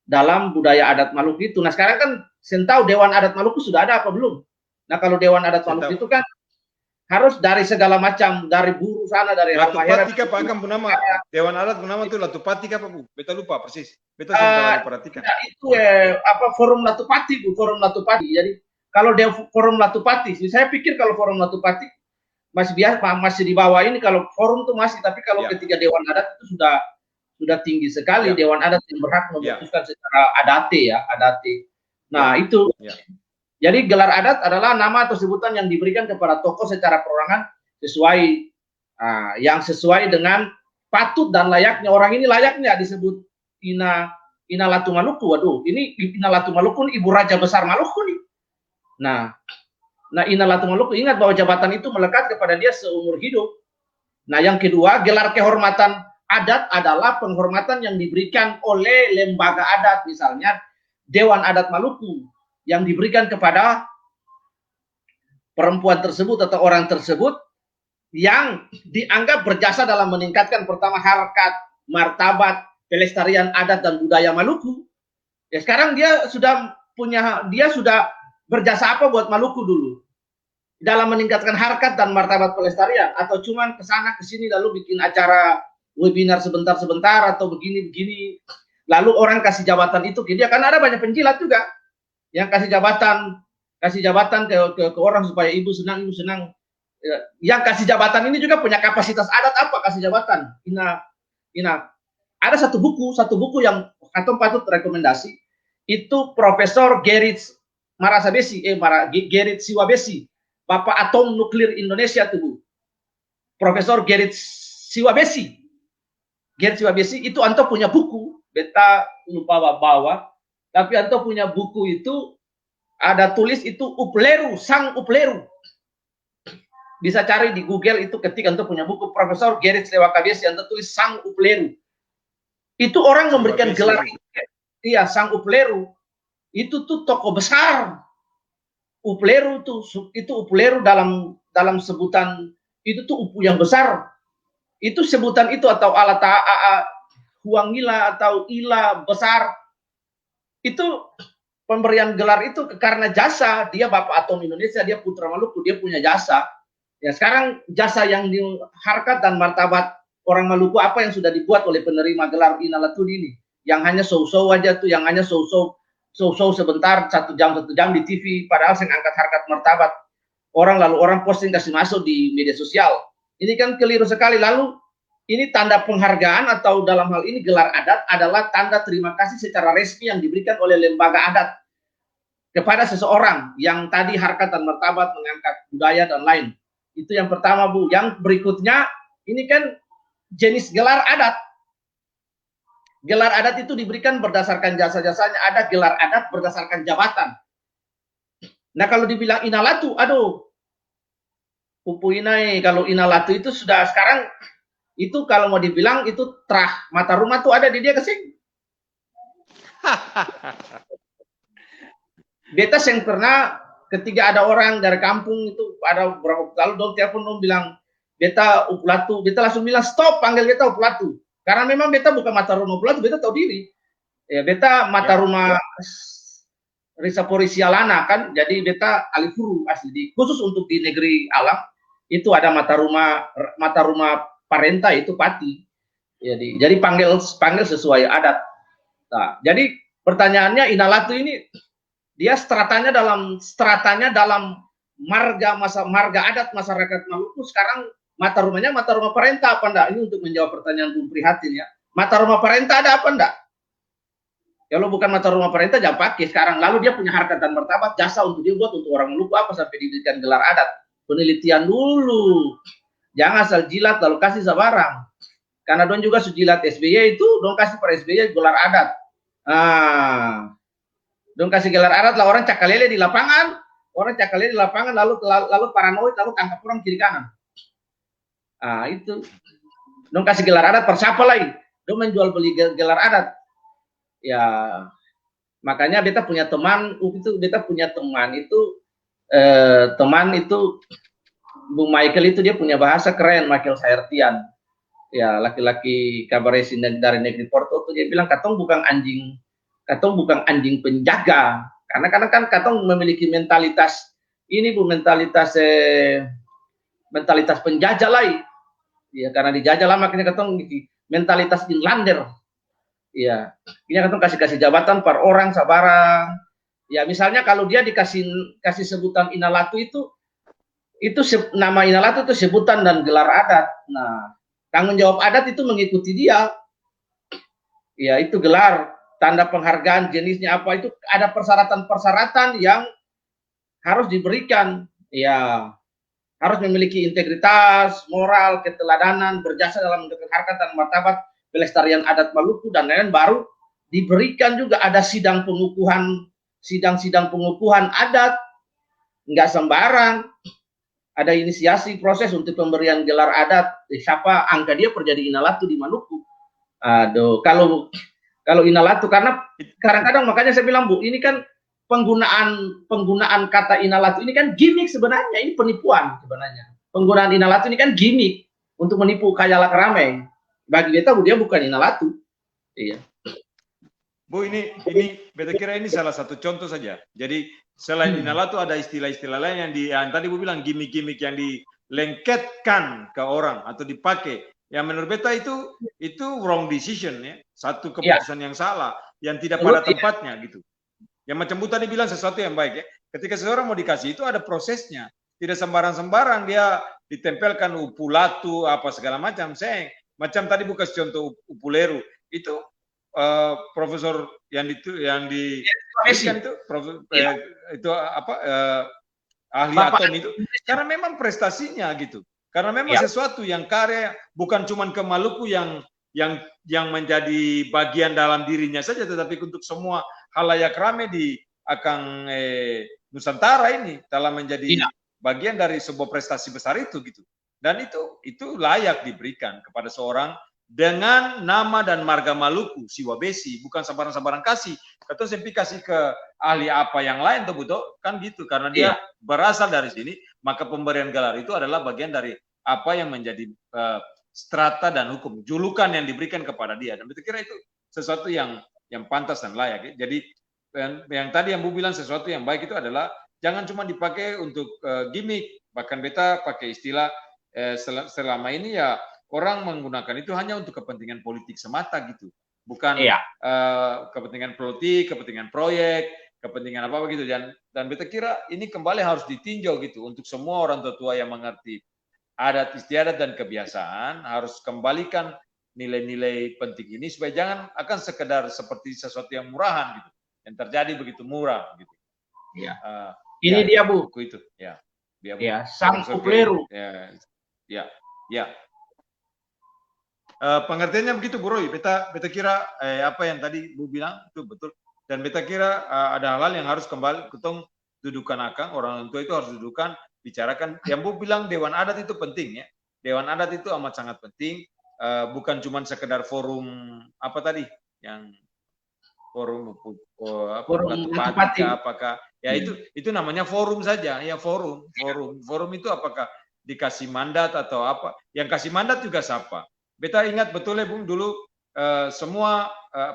dalam budaya adat Maluku itu. Nah sekarang kan saya tahu Dewan Adat Maluku sudah ada apa belum? Nah kalau Dewan Adat Maluku itu kan harus dari segala macam, dari buruh sana, dari Latupati Pak Agam nama Dewan Adat nama itu Latupati apa Bu? Beta lupa persis. Beta selalu perhatikan. Itu forum Latupati Bu, forum Latupati. Jadi kalau forum Latupati, saya pikir kalau forum Latupati masih biasa, masih di bawah ini, kalau forum itu masih, tapi kalau ketiga Dewan Adat itu sudah tinggi sekali, Dewan Adat yang berhak memutuskan secara adate ya, adate. Nah itu. Jadi gelar adat adalah nama atau sebutan yang diberikan kepada tokoh secara perorangan yang sesuai dengan patut dan layaknya. Orang ini layaknya disebut Ina Latu Maluku. Waduh, ini Ina Latu Maluku, ibu raja besar Maluku nih. Nah Ina Latu Maluku, ingat bahwa jabatan itu melekat kepada dia seumur hidup. Nah yang kedua, gelar kehormatan adat adalah penghormatan yang diberikan oleh lembaga adat, misalnya Dewan Adat Maluku, yang diberikan kepada perempuan tersebut atau orang tersebut yang dianggap berjasa dalam meningkatkan pertama harkat, martabat, pelestarian adat dan budaya Maluku. Ya sekarang dia sudah berjasa apa buat Maluku dulu? Dalam meningkatkan harkat dan martabat pelestarian, atau cuman kesana kesini lalu bikin acara webinar sebentar-sebentar atau begini-begini, lalu orang kasih jabatan itu ke dia, karena ada banyak penjilat juga yang kasih jabatan ke orang supaya ibu senang. Yang kasih jabatan ini juga punya kapasitas adat apa kasih jabatan. Ina ada satu buku yang katong patut rekomendasi, itu Profesor Gerrit Gerrit Siwabesi, Bapak Atom Nuklir Indonesia tuh Bu. Profesor Gerrit Siwabesi itu anto punya buku, beta lupa bawa. Tapi anto punya buku itu ada tulis itu Sang Upleru. Bisa cari di Google itu, ketika anto punya buku Profesor Gerrit Siwabesi, anto tulis Sang Upleru. Itu orang memberikan gelar, iya, Sang Upleru. Itu tuh tokoh besar. Upleru itu Upleru dalam sebutan itu tuh upu yang besar. Itu sebutan itu atau alat huangila atau ila besar. Itu pemberian gelar itu karena jasa, dia Bapak Atom Indonesia, dia Putra Maluku, dia punya jasa. Ya sekarang jasa yang di harkat dan martabat orang Maluku apa yang sudah dibuat oleh penerima gelar Inalatun ini, yang hanya show-show aja tuh, yang hanya show-show sebentar, 1 jam di TV, padahal saya angkat harkat martabat orang, lalu orang posting kasih masuk di media sosial. Ini kan keliru sekali. Lalu ini tanda penghargaan atau dalam hal ini gelar adat adalah tanda terima kasih secara resmi yang diberikan oleh lembaga adat kepada seseorang yang tadi harkat dan martabat, mengangkat budaya dan lain. Itu yang pertama, Bu. Yang berikutnya, ini kan jenis gelar adat. Gelar adat itu diberikan berdasarkan jasa-jasanya. Ada gelar adat berdasarkan jabatan. Nah, kalau dibilang Inalatu, aduh, Pupu Inai, kalau Inalatu itu sudah sekarang, itu kalau mau dibilang itu terah mata rumah tuh ada di dia kesing. Beta yang pernah ketika ada orang dari kampung itu ada berapa lalu dong telepon dong bilang beta Upulatu, beta langsung bilang stop, panggil beta Upulatu, karena memang beta bukan mata rumah Upulatu, beta tahu diri ya, beta mata rumah Risa Porisialana kan, jadi beta alifuru asli di khusus untuk di negeri alam itu ada mata rumah parenta itu pati, jadi panggil sesuai adat. Nah, jadi pertanyaannya Inalatu ini dia stratanya dalam marga adat masyarakat Maluku sekarang mata rumahnya mata rumah parenta apa enggak? Ini untuk menjawab pertanyaan Bung Prihatin ya. Mata rumah parenta ada apa enggak? Kalau bukan mata rumah parenta jangan pakai sekarang. Lalu dia punya harkat dan martabat, jasa untuk dia buat untuk orang Maluku apa sampai diberikan gelar adat. Penelitian dulu. Jangan asal jilat lalu kasih sabarang. Karena don juga sujilat SBY itu don kasih per SBY gelar adat. Dong kasih gelar adat lah orang cakalele di lapangan, lalu paranoid lalu tangkap orang kiri kanan. Itu. Dong kasih gelar adat per siapa lagi? Dong menjual beli gelar adat. Ya, makanya beta punya teman itu Bung Michael itu dia punya bahasa keren, Michael Saertian. Ya, laki-laki kabaresi dari negeri Porto tuh dia bilang katong bukan anjing penjaga, karena kan katong memiliki mentalitas ini Bu, mentalitas penjajah lah ya, karena dijajah lama makanya katong mentalitas inlander ya, ini katong kasih jabatan per orang sabarang ya. Misalnya kalau dia kasih sebutan Inalatu itu nama Inalatu itu sebutan dan gelar adat. Nah, tanggung jawab adat itu mengikuti dia ya, itu gelar, tanda penghargaan jenisnya apa, itu ada persyaratan yang harus diberikan ya, harus memiliki integritas, moral, keteladanan, berjasa dalam menegakkan harkat dan martabat pelestarian adat Maluku dan lain-lain, baru diberikan juga ada sidang pengukuhan adat, nggak sembarang, ada inisiasi proses untuk pemberian gelar adat, siapa angka dia perjadi Inalatu di Maluku. Aduh, kalau Inalatu, karena kadang-kadang makanya saya bilang Bu, ini kan penggunaan kata Inalatu ini kan gimmick sebenarnya, ini penipuan sebenarnya. Penggunaan Inalatu ini kan gimmick untuk menipu khayalak ramai. Bagi beta Bu, dia bukan Inalatu. Iya. Bu, ini beta kira ini salah satu contoh saja. Jadi selain Inalatu ada istilah-istilah lain yang tadi Bu bilang gimmick-gimmick yang dilengketkan ke orang atau dipakai. Yang menurut beta itu wrong decision ya, satu keputusan yang salah, yang tidak pada tempatnya gitu. Yang macam Bu tadi bilang sesuatu yang baik ya. Ketika seseorang mau dikasih itu ada prosesnya, tidak sembarang-sembarang dia ditempelkan Upulatu apa segala macam. Macam tadi Bu kasih contoh Upuleru itu profesor yang diberikan itu itu apa ahli atom itu karena memang prestasinya gitu. Karena memang sesuatu yang karya bukan cuma ke Maluku yang menjadi bagian dalam dirinya saja, tetapi untuk semua halayak ramai di Nusantara ini telah menjadi bagian dari sebuah prestasi besar itu gitu. Dan itu layak diberikan kepada seorang dengan nama dan marga Maluku, Siwa Besi, bukan sabaran-sabaran kasih. Atau saya kasih ke ahli apa yang lain tuh betul kan gitu, karena dia berasal dari sini, maka pemberian gelar itu adalah bagian dari apa yang menjadi strata dan hukum, julukan yang diberikan kepada dia. Dan saya kira itu sesuatu yang pantas dan layak. Jadi yang tadi yang Bu bilang sesuatu yang baik itu adalah jangan cuma dipakai untuk gimmick, bahkan beta pakai istilah selama ini ya orang menggunakan itu hanya untuk kepentingan politik semata gitu, bukan kepentingan politik, kepentingan proyek, kepentingan apa gitu. Dan beta kira ini kembali harus ditinjau gitu untuk semua orang tua yang mengerti adat istiadat dan kebiasaan, harus kembalikan nilai-nilai penting ini supaya jangan akan sekedar seperti sesuatu yang murahan gitu, yang terjadi begitu murah gitu. Ya. Ini dia Bu. Buku itu ya. Dia, Bu. Ya, Sang Kupleru. Ya. Pengertiannya begitu Bu Roy. Beta kira apa yang tadi Bu bilang itu betul. Dan beta kira ada hal-hal yang harus kembali ketong dudukan akang, orang tua itu harus dudukan, bicarakan. Yang Bu bilang Dewan Adat itu penting ya. Dewan Adat itu amat sangat penting. Bukan cuma sekedar forum apa tadi yang forum Latupati apakah ya itu namanya forum saja ya, forum itu apakah dikasih mandat atau apa, yang kasih mandat juga siapa. Beta ingat betul ya Bung, dulu semua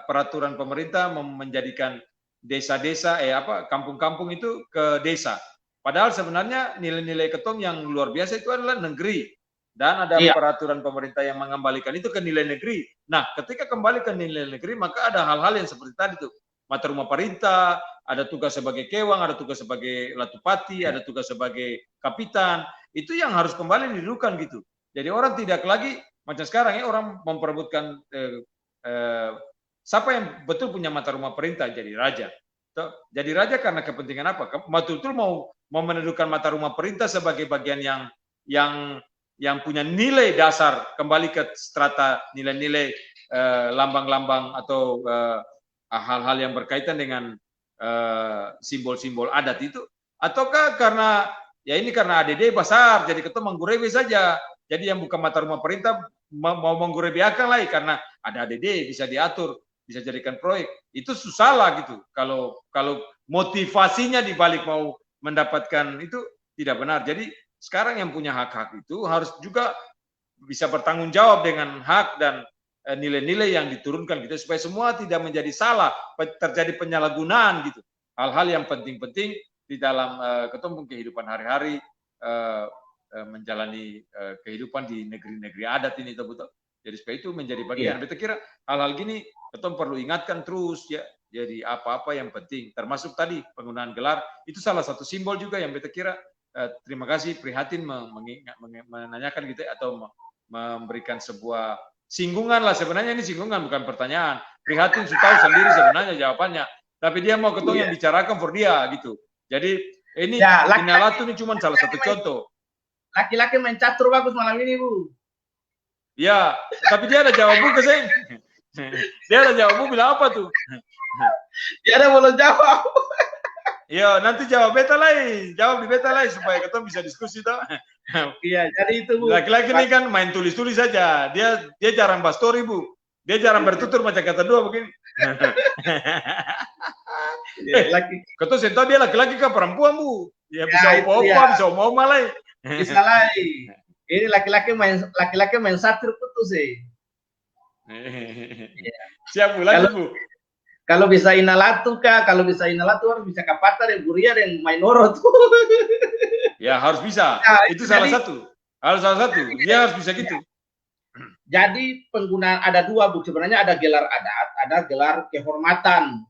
peraturan pemerintah menjadikan desa-desa kampung-kampung itu ke desa, padahal sebenarnya nilai-nilai ketong yang luar biasa itu adalah negeri. Dan ada peraturan pemerintah yang mengembalikan itu ke nilai negeri. Nah, ketika kembali ke nilai negeri, maka ada hal-hal yang seperti tadi tuh. Mata rumah perintah, ada tugas sebagai kewang, ada tugas sebagai latupati, ada tugas sebagai kapitan. Itu yang harus kembali didudukan gitu. Jadi orang tidak lagi, macam sekarang ya, orang memperebutkan siapa yang betul punya mata rumah perintah jadi raja. Jadi raja karena kepentingan apa? Betul-betul mau mendudukan mata rumah perintah sebagai bagian yang punya nilai dasar, kembali ke strata nilai-nilai lambang-lambang atau hal-hal yang berkaitan dengan simbol-simbol adat itu, ataukah karena ya ini karena ADD besar jadi ketua menggurebe saja, jadi yang bukan mata rumah perintah mau menggurebe akang lagi karena ada ADD bisa diatur, bisa jadikan proyek, itu susah lah gitu. Kalau motivasinya dibalik mau mendapatkan itu tidak benar. Jadi sekarang yang punya hak-hak itu harus juga bisa bertanggung jawab dengan hak dan nilai-nilai yang diturunkan gitu, supaya semua tidak menjadi salah, terjadi penyalahgunaan gitu. Hal-hal yang penting-penting di dalam kehidupan hari-hari, menjalani kehidupan di negeri-negeri adat ini betul. Jadi supaya itu menjadi bagian. Beta kira hal-hal gini ketom perlu ingatkan terus ya. Jadi apa-apa yang penting, termasuk tadi penggunaan gelar, itu salah satu simbol juga yang beta kira. Terima kasih prihatin menanyakan gitu atau memberikan sebuah singgungan lah, sebenarnya ini singgungan bukan pertanyaan. Prihatin sudah tahu sendiri sebenarnya jawabannya, tapi dia mau ketemu yang bicarakan for dia gitu. Jadi ini Inalatu ini cuma salah satu contoh. Laki-laki main catur bagus malam ini Bu. Ya, tapi dia ada jawab Bu keseng. Dia ada jawab Bu bilang apa tuh? Dia ada belum jawab. Ya, nanti jawab beta lain, jawab di beta lain supaya kita bisa diskusi toh. Iya, jadi itu Bu. Laki-laki ini kan main tulis-tulis saja. Dia jarang bahas story Bu. Dia jarang bertutur macam kata dua begini. Kata saya tahu dia laki-laki kan perempuan Bu. Ya bisa opa-opa, bisa oma-oma lain. Bisa lain. Ini laki-laki main satir putus sih. Siap Bu, lanjut Bu. Kalau bisa Inalatu kah? Kalau bisa Inalatu harus bisa Kapata dan Buria dan Mainoro tuh. Ya harus bisa. Nah, itu salah satu. Harus salah satu. Dia harus bisa gitu. Jadi penggunaan ada dua Bu. Sebenarnya ada gelar adat, ada gelar kehormatan.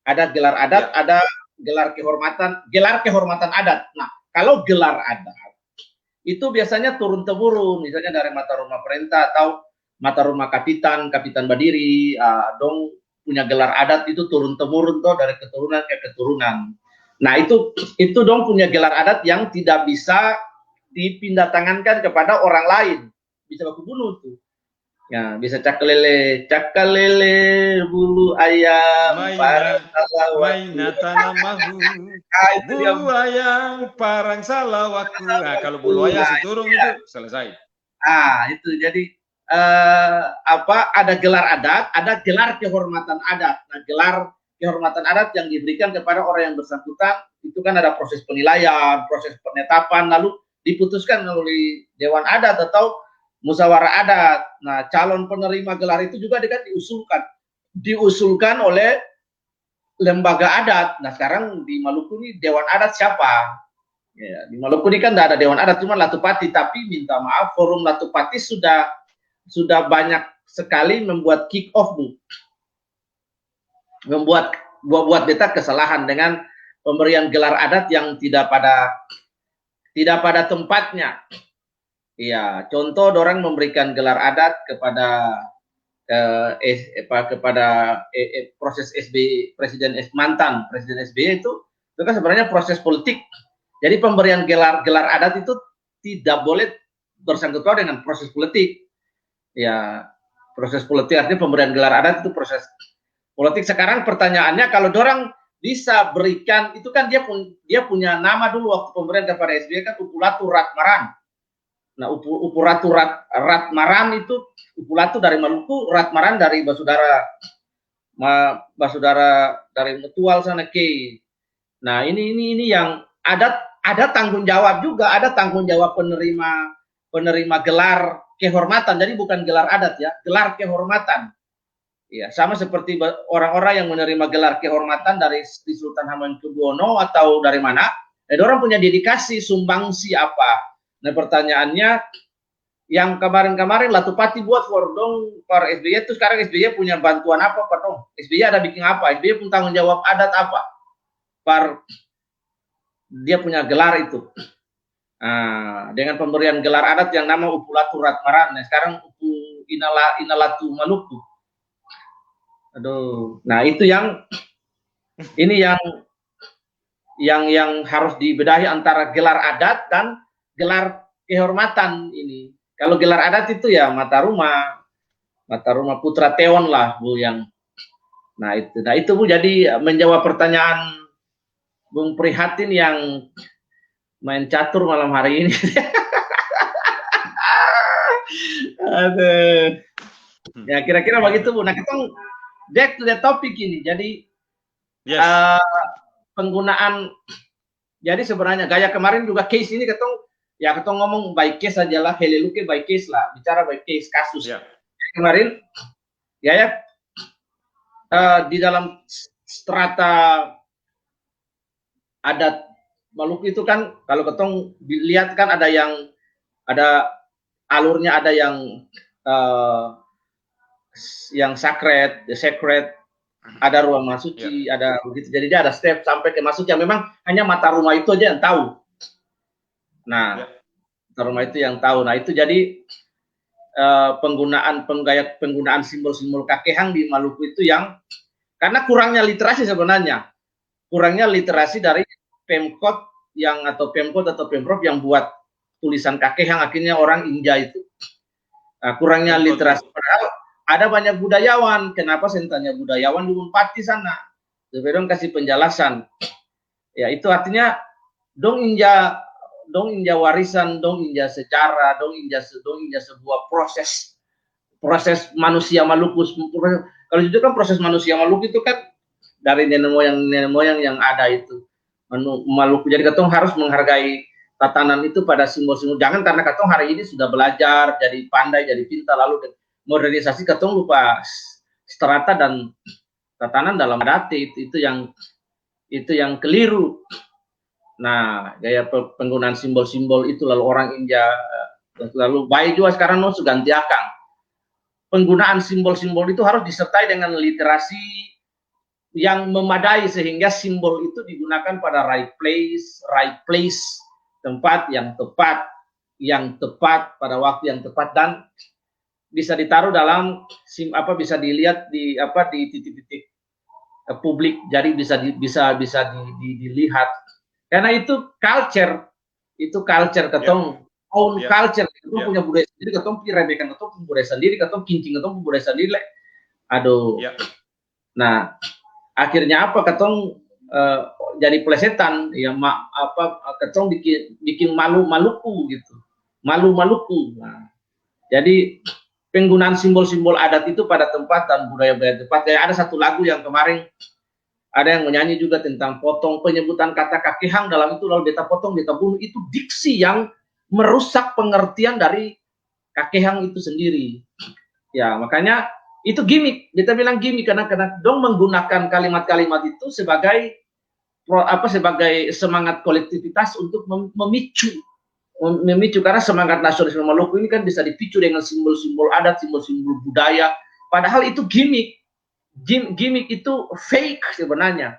Ada gelar adat, ada gelar kehormatan. Gelar kehormatan adat. Nah, kalau gelar adat itu biasanya turun temurun, misalnya dari mata rumah perintah atau mata rumah kapitan Badiri, dong punya gelar adat itu turun temurun tuh dari keturunan ke keturunan. Nah itu dong punya gelar adat yang tidak bisa dipindah tangankan kepada orang lain, bisa baku bunuh tuh. Ya bisa cakalele bulu ayam maina tanamahu bulu ayam parang salawaku. Nah, kalau bulu ayam seturung itu selesai. Itu jadi ada gelar adat, ada gelar kehormatan adat. Nah, gelar kehormatan adat yang diberikan kepada orang yang bersangkutan itu kan ada proses penilaian, proses penetapan, lalu diputuskan oleh Dewan Adat atau musyawarah adat. Nah, calon penerima gelar itu juga kan diusulkan oleh lembaga adat. Nah, sekarang di Maluku ini Dewan Adat siapa? Ya, di Maluku ini kan tidak ada Dewan Adat, cuma Latupati. Tapi minta maaf, forum Latupati sudah banyak sekali membuat kick off, Bu. Buat beta kesalahan dengan pemberian gelar adat yang tidak pada tempatnya. Iya, contoh orang memberikan gelar adat kepada proses SBY, mantan Presiden SBY itu kan sebenarnya proses politik. Jadi pemberian gelar adat itu tidak boleh bersangkut paut dengan proses politik. Ya, proses politik artinya pemberian gelar adat itu proses politik. Sekarang pertanyaannya, kalau dorang bisa berikan, itu kan dia punya nama dulu waktu pemberian kepada SBY kan Upulatu Ratmaran. Nah, Upulatu Ratmaran itu, Upulatu dari Maluku, Ratmaran dari Basudara dari Mutual sana ke. Nah, ini yang ada tanggung jawab juga, ada tanggung jawab penerima gelar kehormatan. Jadi bukan gelar adat ya, gelar kehormatan. Ya, sama seperti orang-orang yang menerima gelar kehormatan dari Sultan Hamengkubuwono atau dari mana, orang punya dedikasi sumbangsi apa. Nah, pertanyaannya, yang kemarin-kemarin Latupati buat for SBY itu, sekarang SBY punya bantuan apa, Pak dong? SBY ada bikin apa? SBY pun tanggung jawab adat apa? Dia punya gelar itu. Dengan pemberian gelar adat yang nama Upulatu Ratmaran. Nah, sekarang Inalatu Maluku. Aduh, nah itu yang harus dibedahi antara gelar adat dan gelar kehormatan ini. Kalau gelar adat itu ya Mata Rumah Putra Tewon lah, Bu, yang nah itu Bu, jadi menjawab pertanyaan Bung Prihatin yang main catur malam hari ini. Aduh. Ya kira-kira begitu, Bu. Nah, kita back to the topic ini. Jadi yes. Penggunaan, jadi sebenarnya gaya kemarin juga case ini ketong ngomong by case saja lah, heleluke by case lah, bicara by case kasus. Yeah. Kemarin di dalam strata adat Maluku itu kan, kalau ketong lihat kan ada alurnya, ada yang sacred, the sacred, ada ruang masuci, ada begitu. Jadi dia ada step sampai ke masuk yang memang hanya Mata Rumah itu aja yang tahu. Nah, Mata Rumah itu yang tahu. Nah, itu jadi penggunaan simbol-simbol kakehang di Maluku itu yang karena kurangnya literasi sebenarnya. Kurangnya literasi dari Pemkot atau Pemprov yang buat tulisan kakehang, akhirnya orang inja itu. Kurangnya literasi. Padahal ada banyak budayawan. Kenapa saya tanya budayawan di Unpati sana? Jadi dong kasih penjelasan. Ya, itu artinya dong inja warisan, dong inja sejarah, dong inja sebuah proses manusia Maluku. Kalau itu kan proses manusia Maluku itu kan dari nenek moyang yang ada itu Maluku. Jadi ketong harus menghargai tatanan itu pada simbol-simbol. Jangan karena ketong hari ini sudah belajar, jadi pandai, jadi pintar, lalu modernisasi ketong lupa strata dan tatanan dalam adat itu yang keliru. Nah, gaya penggunaan simbol-simbol itu lalu orang India lalu baik juga sekarang mau ganti akang. Penggunaan simbol-simbol itu harus disertai dengan literasi yang memadai sehingga simbol itu digunakan pada right place, tempat yang tepat pada waktu yang tepat, dan bisa ditaruh dalam bisa dilihat di titik-titik publik, jadi bisa dilihat karena itu culture ketong own culture, ketong punya budaya sendiri, ketong remehkan ketong punya budaya sendiri, ketong kincing ketong punya budaya sendiri. Aduh. Nah, akhirnya apa, ketong jadi plesetan ya, ketong bikin malu Maluku gitu. Malu Maluku. Nah, jadi penggunaan simbol-simbol adat itu pada tempat dan budaya-budaya tempat. Kayak ada satu lagu yang kemarin ada yang menyanyi juga tentang potong, penyebutan kata kakehang dalam itu lalu beta potong, beta bunuh, itu diksi yang merusak pengertian dari kakehang itu sendiri. Ya, makanya itu gimmick. Beta bilang gimmick karena dong menggunakan kalimat-kalimat itu sebagai sebagai semangat kolektivitas untuk memicu karena semangat nasionalisme Maluku ini kan bisa dipicu dengan simbol-simbol adat, simbol-simbol budaya. Padahal itu gimmick. Gimmick itu fake sebenarnya.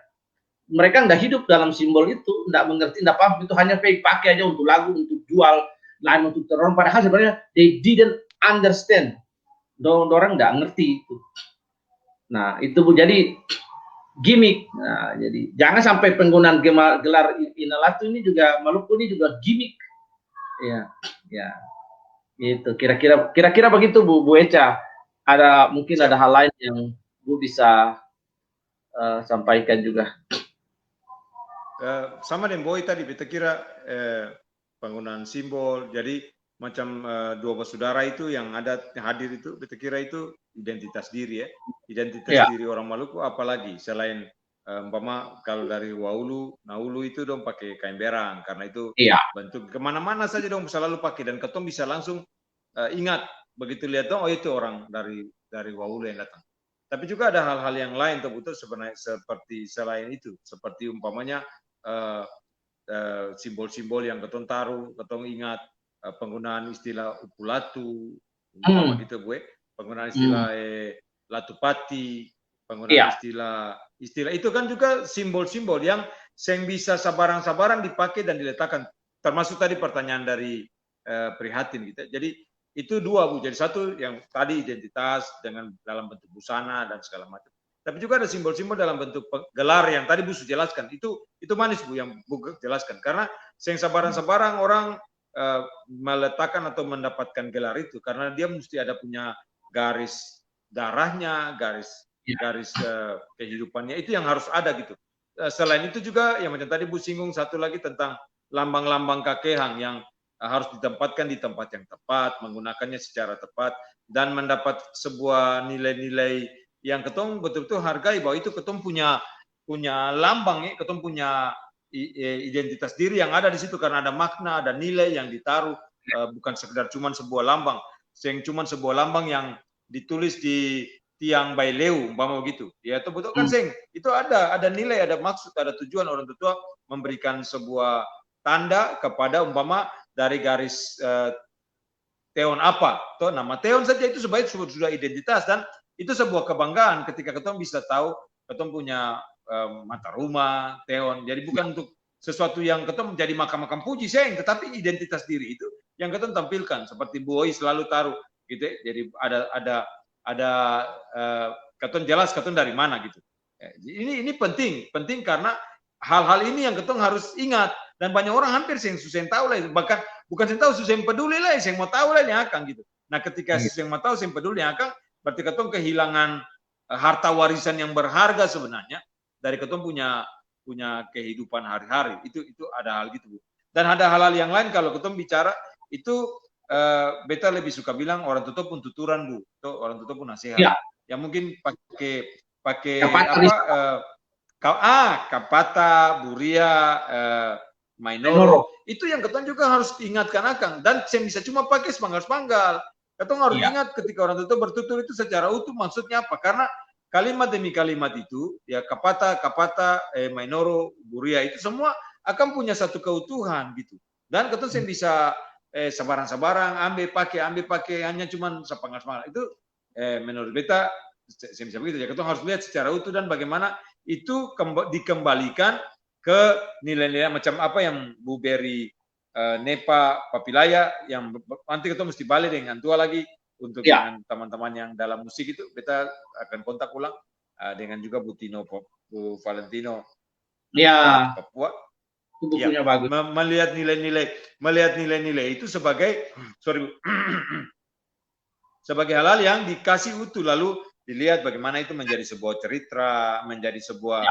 Mereka nggak hidup dalam simbol itu, nggak mengerti, nggak paham, itu hanya fake, pakai aja untuk lagu, untuk jual, lain untuk teror. Padahal sebenarnya they didn't understand. Orang nggak ngerti itu. Nah, itu jadi gimmick. Nah, jadi jangan sampai penggunaan gelar Inalatu ini juga, Maluku ini juga gimmick. Ya, ya. Itu kira-kira begitu Bu Echa. Ada mungkin ada hal lain yang Bu bisa sampaikan juga. Sama dengan Boy tadi, kita kira penggunaan simbol, jadi macam dua bersaudara itu yang ada hadir itu, kita kira itu identitas diri ya, identitas diri orang Maluku, apalagi selain umpama kalau dari Waulu, Naulu itu dong pakai kain berang, karena itu bentuk kemana-mana saja dong selalu pakai, dan ketong bisa langsung ingat begitu lihat dong, oh itu orang dari Waulu yang datang. Tapi juga ada hal-hal yang lain betul sebenarnya seperti selain itu, seperti umpamanya simbol-simbol yang ketong taruh, ketong ingat penggunaan istilah upulatu, umpama gitu gue, penggunaan istilah latupati, penggunaan istilah itu kan juga simbol-simbol yang bisa sabaran-sabaran dipakai dan diletakkan, termasuk tadi pertanyaan dari prihatin gitu. Jadi itu dua Bu, jadi satu yang tadi identitas dengan dalam bentuk busana dan segala macam. Tapi juga ada simbol-simbol dalam bentuk gelar yang tadi Bu sudah jelaskan. Itu manis Bu yang Bu jelaskan. Karena sabaran-sabaran orang meletakkan atau mendapatkan gelar itu karena dia mesti ada punya garis darahnya, garis kehidupannya, itu yang harus ada gitu. Selain itu juga yang macam tadi Bu singgung satu lagi tentang lambang-lambang kakehang yang harus ditempatkan di tempat yang tepat, menggunakannya secara tepat, dan mendapat sebuah nilai-nilai yang ketong betul-betul hargai, bahwa itu ketong punya lambang ya, ketong punya identitas diri yang ada di situ karena ada makna, ada nilai yang ditaruh, bukan sekedar cuman sebuah lambang, cuman sebuah lambang yang ditulis di tiang baileu umpama begitu. Ya itu betul kan itu ada nilai, ada maksud, ada tujuan orang tua memberikan sebuah tanda kepada umpama dari garis Teon apa, toh nama Teon saja itu sebaik sudah identitas, dan itu sebuah kebanggaan ketika ketong bisa tahu ketong punya mata rumah Teon. Jadi bukan untuk sesuatu yang ketong menjadi makam-makam puji tetapi identitas diri itu yang ketong tampilkan, seperti Bu Oi selalu taruh gitu ya. Jadi ada ketong jelas ketong dari mana gitu. Ini penting karena hal-hal ini yang ketong harus ingat, dan banyak orang hampir susah tahu lah, bahkan bukan yang tahu, susah peduli lah, yang mau tahu lah yang akan gitu. Nah ketika susah mau tahu, yang peduli yang akan, berarti ketong kehilangan harta warisan yang berharga sebenarnya dari ketong punya kehidupan hari-hari. Itu ada hal gitu Bu. Dan ada hal-hal yang lain kalau ketong bicara itu beta lebih suka bilang orang tutup pun tuturan Bu, itu orang tutup pun nasihat. Yang mungkin pakai Kapata, Buria, Mainoro, itu yang ketong juga harus ingatkan akan, dan saya bisa cuma pakai sepanggal-sepanggal. Ketong harus ingat ketika orang tutup bertutur itu secara utuh maksudnya apa, karena kalimat demi kalimat itu ya Kapata, Mainoro, Buria itu semua akan punya satu keutuhan gitu, dan ketong saya bisa sabarang-sabarang ambil pakai hanya cuma sepanggal-sepanggal itu menurut beta saya bisa begitu ya. Ketong harus lihat secara utuh dan bagaimana itu dikembalikan ke nilai-nilai macam apa yang Bu Beri Nepa Papilaya, yang nanti kita mesti balik dengan tua lagi untuk dengan teman-teman yang dalam musik itu, kita akan kontak ulang dengan juga Bu Tino, Bu Valentino Papua. Bukunya bagus. Melihat nilai-nilai itu sebagai sebagai hal-hal yang dikasih utuh, lalu dilihat bagaimana itu menjadi sebuah cerita, menjadi sebuah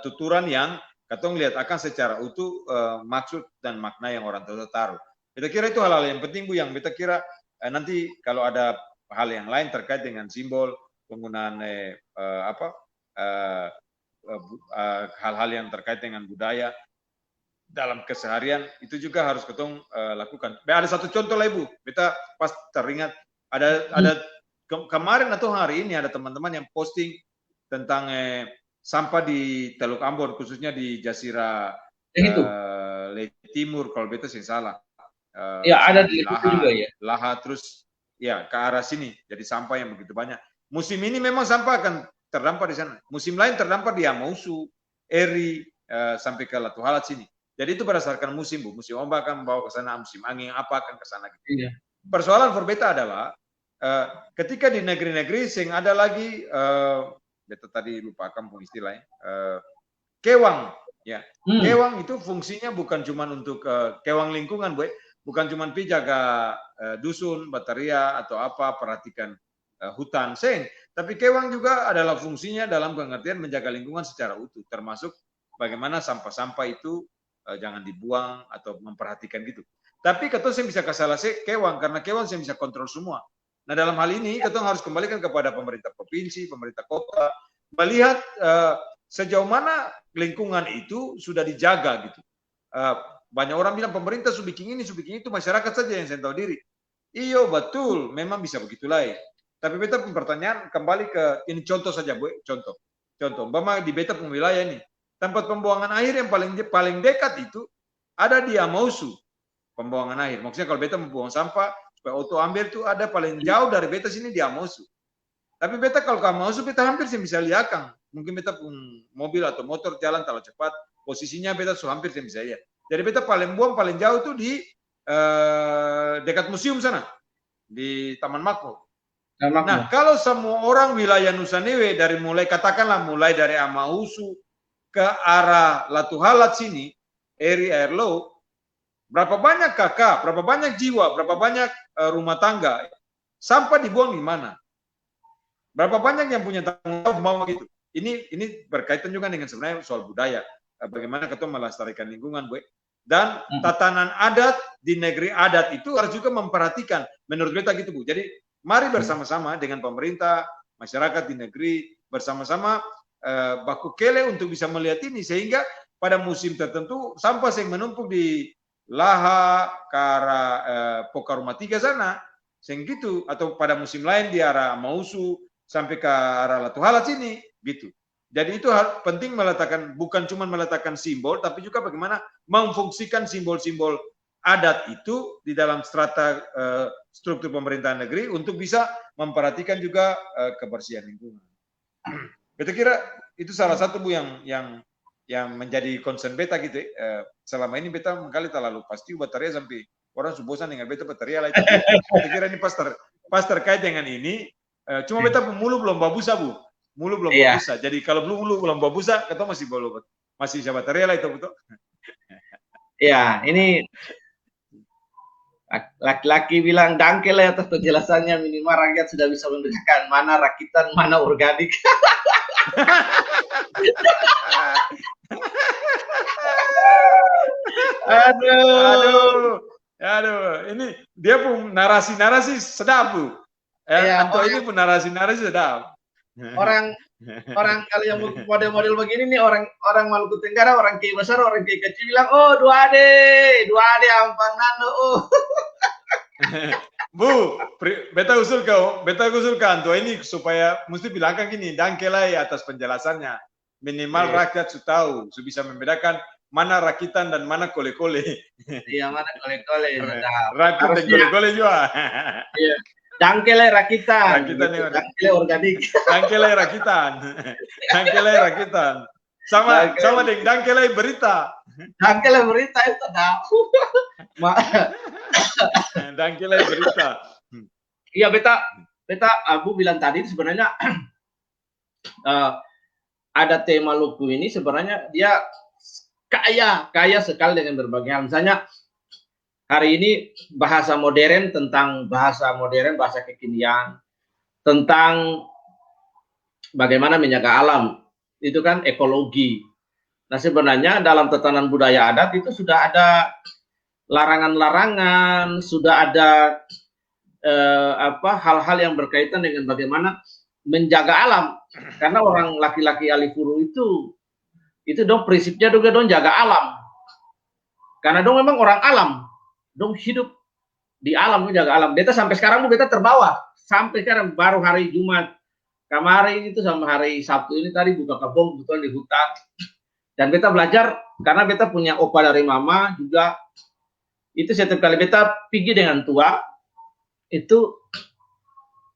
tuturan yang katong lihat akan secara utuh maksud dan makna yang orang tua taruh. Kita kira itu hal-hal yang penting Bu, yang kita kira nanti kalau ada hal yang lain terkait dengan simbol, penggunaan hal-hal yang terkait dengan budaya dalam keseharian, itu juga harus ketong lakukan. Ada satu contoh lah Ibu, kita pas teringat ada kemarin atau hari ini ada teman-teman yang posting tentang sampah di Teluk Ambon, khususnya di Jasira Timur kalau beta sih salah. Ya ada di situ juga ya. Laha terus ya ke arah sini, jadi sampah yang begitu banyak. Musim ini memang sampah akan terdampar di sana. Musim lain terdampar di Amausu, Eri, sampai ke Latu Halat sini. Jadi itu berdasarkan musim, Bu. Musim ombak akan membawa ke sana, musim angin apa akan ke sana gitu. Iya. Persoalan for beta adalah ketika di negeri-negeri sing ada lagi beta tadi lupa kampung istilahnya kewang ya. Kewang itu fungsinya bukan cuma untuk kewang lingkungan, Bu. Bukan cuma pi jaga dusun, bataria atau apa, perhatikan hutan seng, tapi kewang juga adalah fungsinya dalam pengertian menjaga lingkungan secara utuh, termasuk bagaimana sampah-sampah itu jangan dibuang atau memperhatikan gitu. Tapi ketong saya bisa kasalah kewang karena kewang saya bisa kontrol semua. Nah dalam hal ini ketong harus kembalikan kepada pemerintah provinsi, pemerintah kota, melihat sejauh mana lingkungan itu sudah dijaga gitu. Banyak orang bilang pemerintah sudah bikin ini, itu masyarakat saja yang saya tahu diri. Iyo betul, memang bisa begitulah ya. Tapi beta pertanyaan kembali ke ini contoh saja, Bu. Contoh. Umpama di beta wilayah ini, tempat pembuangan air yang paling dekat itu ada di Amausu. Pembuangan air. Maksudnya kalau beta membuang sampah, supaya auto ambil itu ada paling jauh dari beta sini di Amausu. Tapi beta kalau ke Amausu, beta hampir bisa liakang. Mungkin beta pun mobil atau motor jalan terlalu cepat, posisinya beta hampir bisa lihat. Jadi beta paling jauh itu di dekat museum sana, di Taman Makmur. Nah, kalau semua orang wilayah Nusa Newe katakanlah mulai dari Amausu ke arah Latu Halat sini, Eri Airlow, berapa banyak kakak, berapa banyak jiwa, berapa banyak rumah tangga, sampah dibuang di mana? Berapa banyak yang punya tanggung jawab mau gitu? Ini berkaitan juga dengan sebenarnya soal budaya, bagaimana kita melestarikan lingkungan, Bu. Dan tatanan adat di negeri adat itu harus juga memperhatikan, menurut beta gitu, Bu. Jadi mari bersama-sama dengan pemerintah, masyarakat di negeri, bersama-sama baku kele untuk bisa melihat ini, sehingga pada musim tertentu sampah yang menumpuk di Laha ke arah Poka Rumah 3 sana, gitu, atau pada musim lain di arah Mausu sampai ke arah Latu Halat sini, gitu. Jadi itu penting bukan cuma meletakkan simbol, tapi juga bagaimana memfungsikan simbol-simbol adat itu di dalam strata struktur pemerintahan negeri untuk bisa memperhatikan juga kebersihan lingkungan. Beta kira itu salah satu, Bu, yang menjadi concern beta gitu. Selama ini beta mengkali terlalu pasti bataria sampai orang bosan dengan beta bataria lah itu. Beta kira ini pas terkait dengan ini, cuma beta mulu belum babusa, Bu. Mulu belum babusa. Jadi kalau mulu belum babusa, kita masih bisa bataria lah itu, betul. Ya, ini laki-laki bilang dangkel ya atas penjelasannya, minimal rakyat sudah bisa membedakan mana rakitan, mana organik. Aduh, ini dia pun narasi sedap, Bu. Anto ini pun narasi sedap. Orang kalau yang model-model begini nih orang Maluku Tenggara, orang Kiai besar, orang Kiai kecil bilang, oh 2D ampang nano. Bu, beta usul ke Anto ini supaya mesti bilangkan gini, dangkelai atas penjelasannya. Minimal rakyat su tahu, su bisa membedakan mana rakitan dan mana kole-kole. Iya, mana kole-kole. Rakit dan kole-kole juga. Iya. Dangkele rakitan. Dangkele organik. Dangkele rakitan. Sama dengan dangkele berita. Dangkele berita itu tahu. Dangkele berita. Iya, beta Abu bilang tadi sebenarnya ada tema Maluku ini sebenarnya dia kaya sekali dengan berbagai hal. Misalnya hari ini bahasa modern, bahasa kekinian, tentang bagaimana menjaga alam, itu kan ekologi. Nah sebenarnya dalam tatanan budaya adat itu sudah ada larangan-larangan, sudah ada hal-hal yang berkaitan dengan bagaimana menjaga alam. Karena orang laki-laki Alifuru itu dong prinsipnya juga dong jaga alam. Karena dong memang orang alam, dong hidup di alam, dong jaga alam. Beta sampai sekarang beta terbawa, sampai sekarang baru hari Jumat kemarin itu sama hari Sabtu ini tadi buka kebun kebetulan di hutan. Dan beta belajar karena beta punya opa dari mama juga. Itu setiap kali beta pergi dengan tua, itu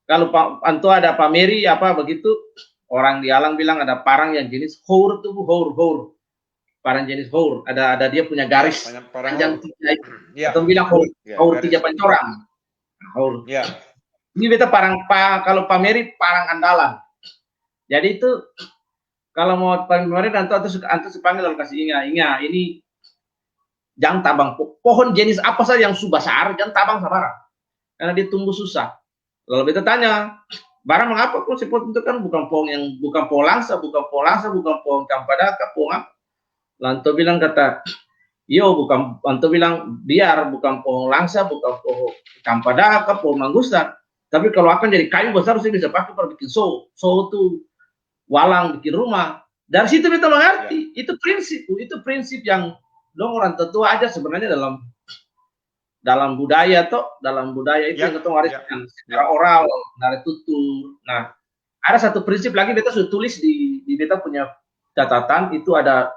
kalau antua ada pameri apa begitu, orang di alam bilang ada parang yang jenis hour tuh, hour. Parang jenis hour, ada dia punya garis panjang tiga, atau bilang hour tiga pancorang. Hour. Ya. Ini beta parang kalau pameri parang andalan. Jadi itu kalau mau pameri antua sepanggil lalu kasih ingat ini jangan tabang pohon jenis apa saja yang subasar, jangan tabang sabarang. Karena dia tumbuh susah. Lalu beta tanya, barang mengapa kok sepot itu kan bukan pohon langsa, bukan pohon kampadaka, pohon apa? Lanto bilang kata, yo bukan, Lanto bilang biar bukan pohon langsa, bukan pohon kampadaka, pohon mangustan. Tapi kalau akan jadi kayu besar, saya bisa pakai para bikin so itu walang bikin rumah. Dari situ beta mengerti, itu prinsip yang dong orang tetua aja sebenarnya dalam budaya itu yang ketemu wariskan secara oral dari tutur. Nah, ada satu prinsip lagi beta sudah tulis di beta punya catatan itu ada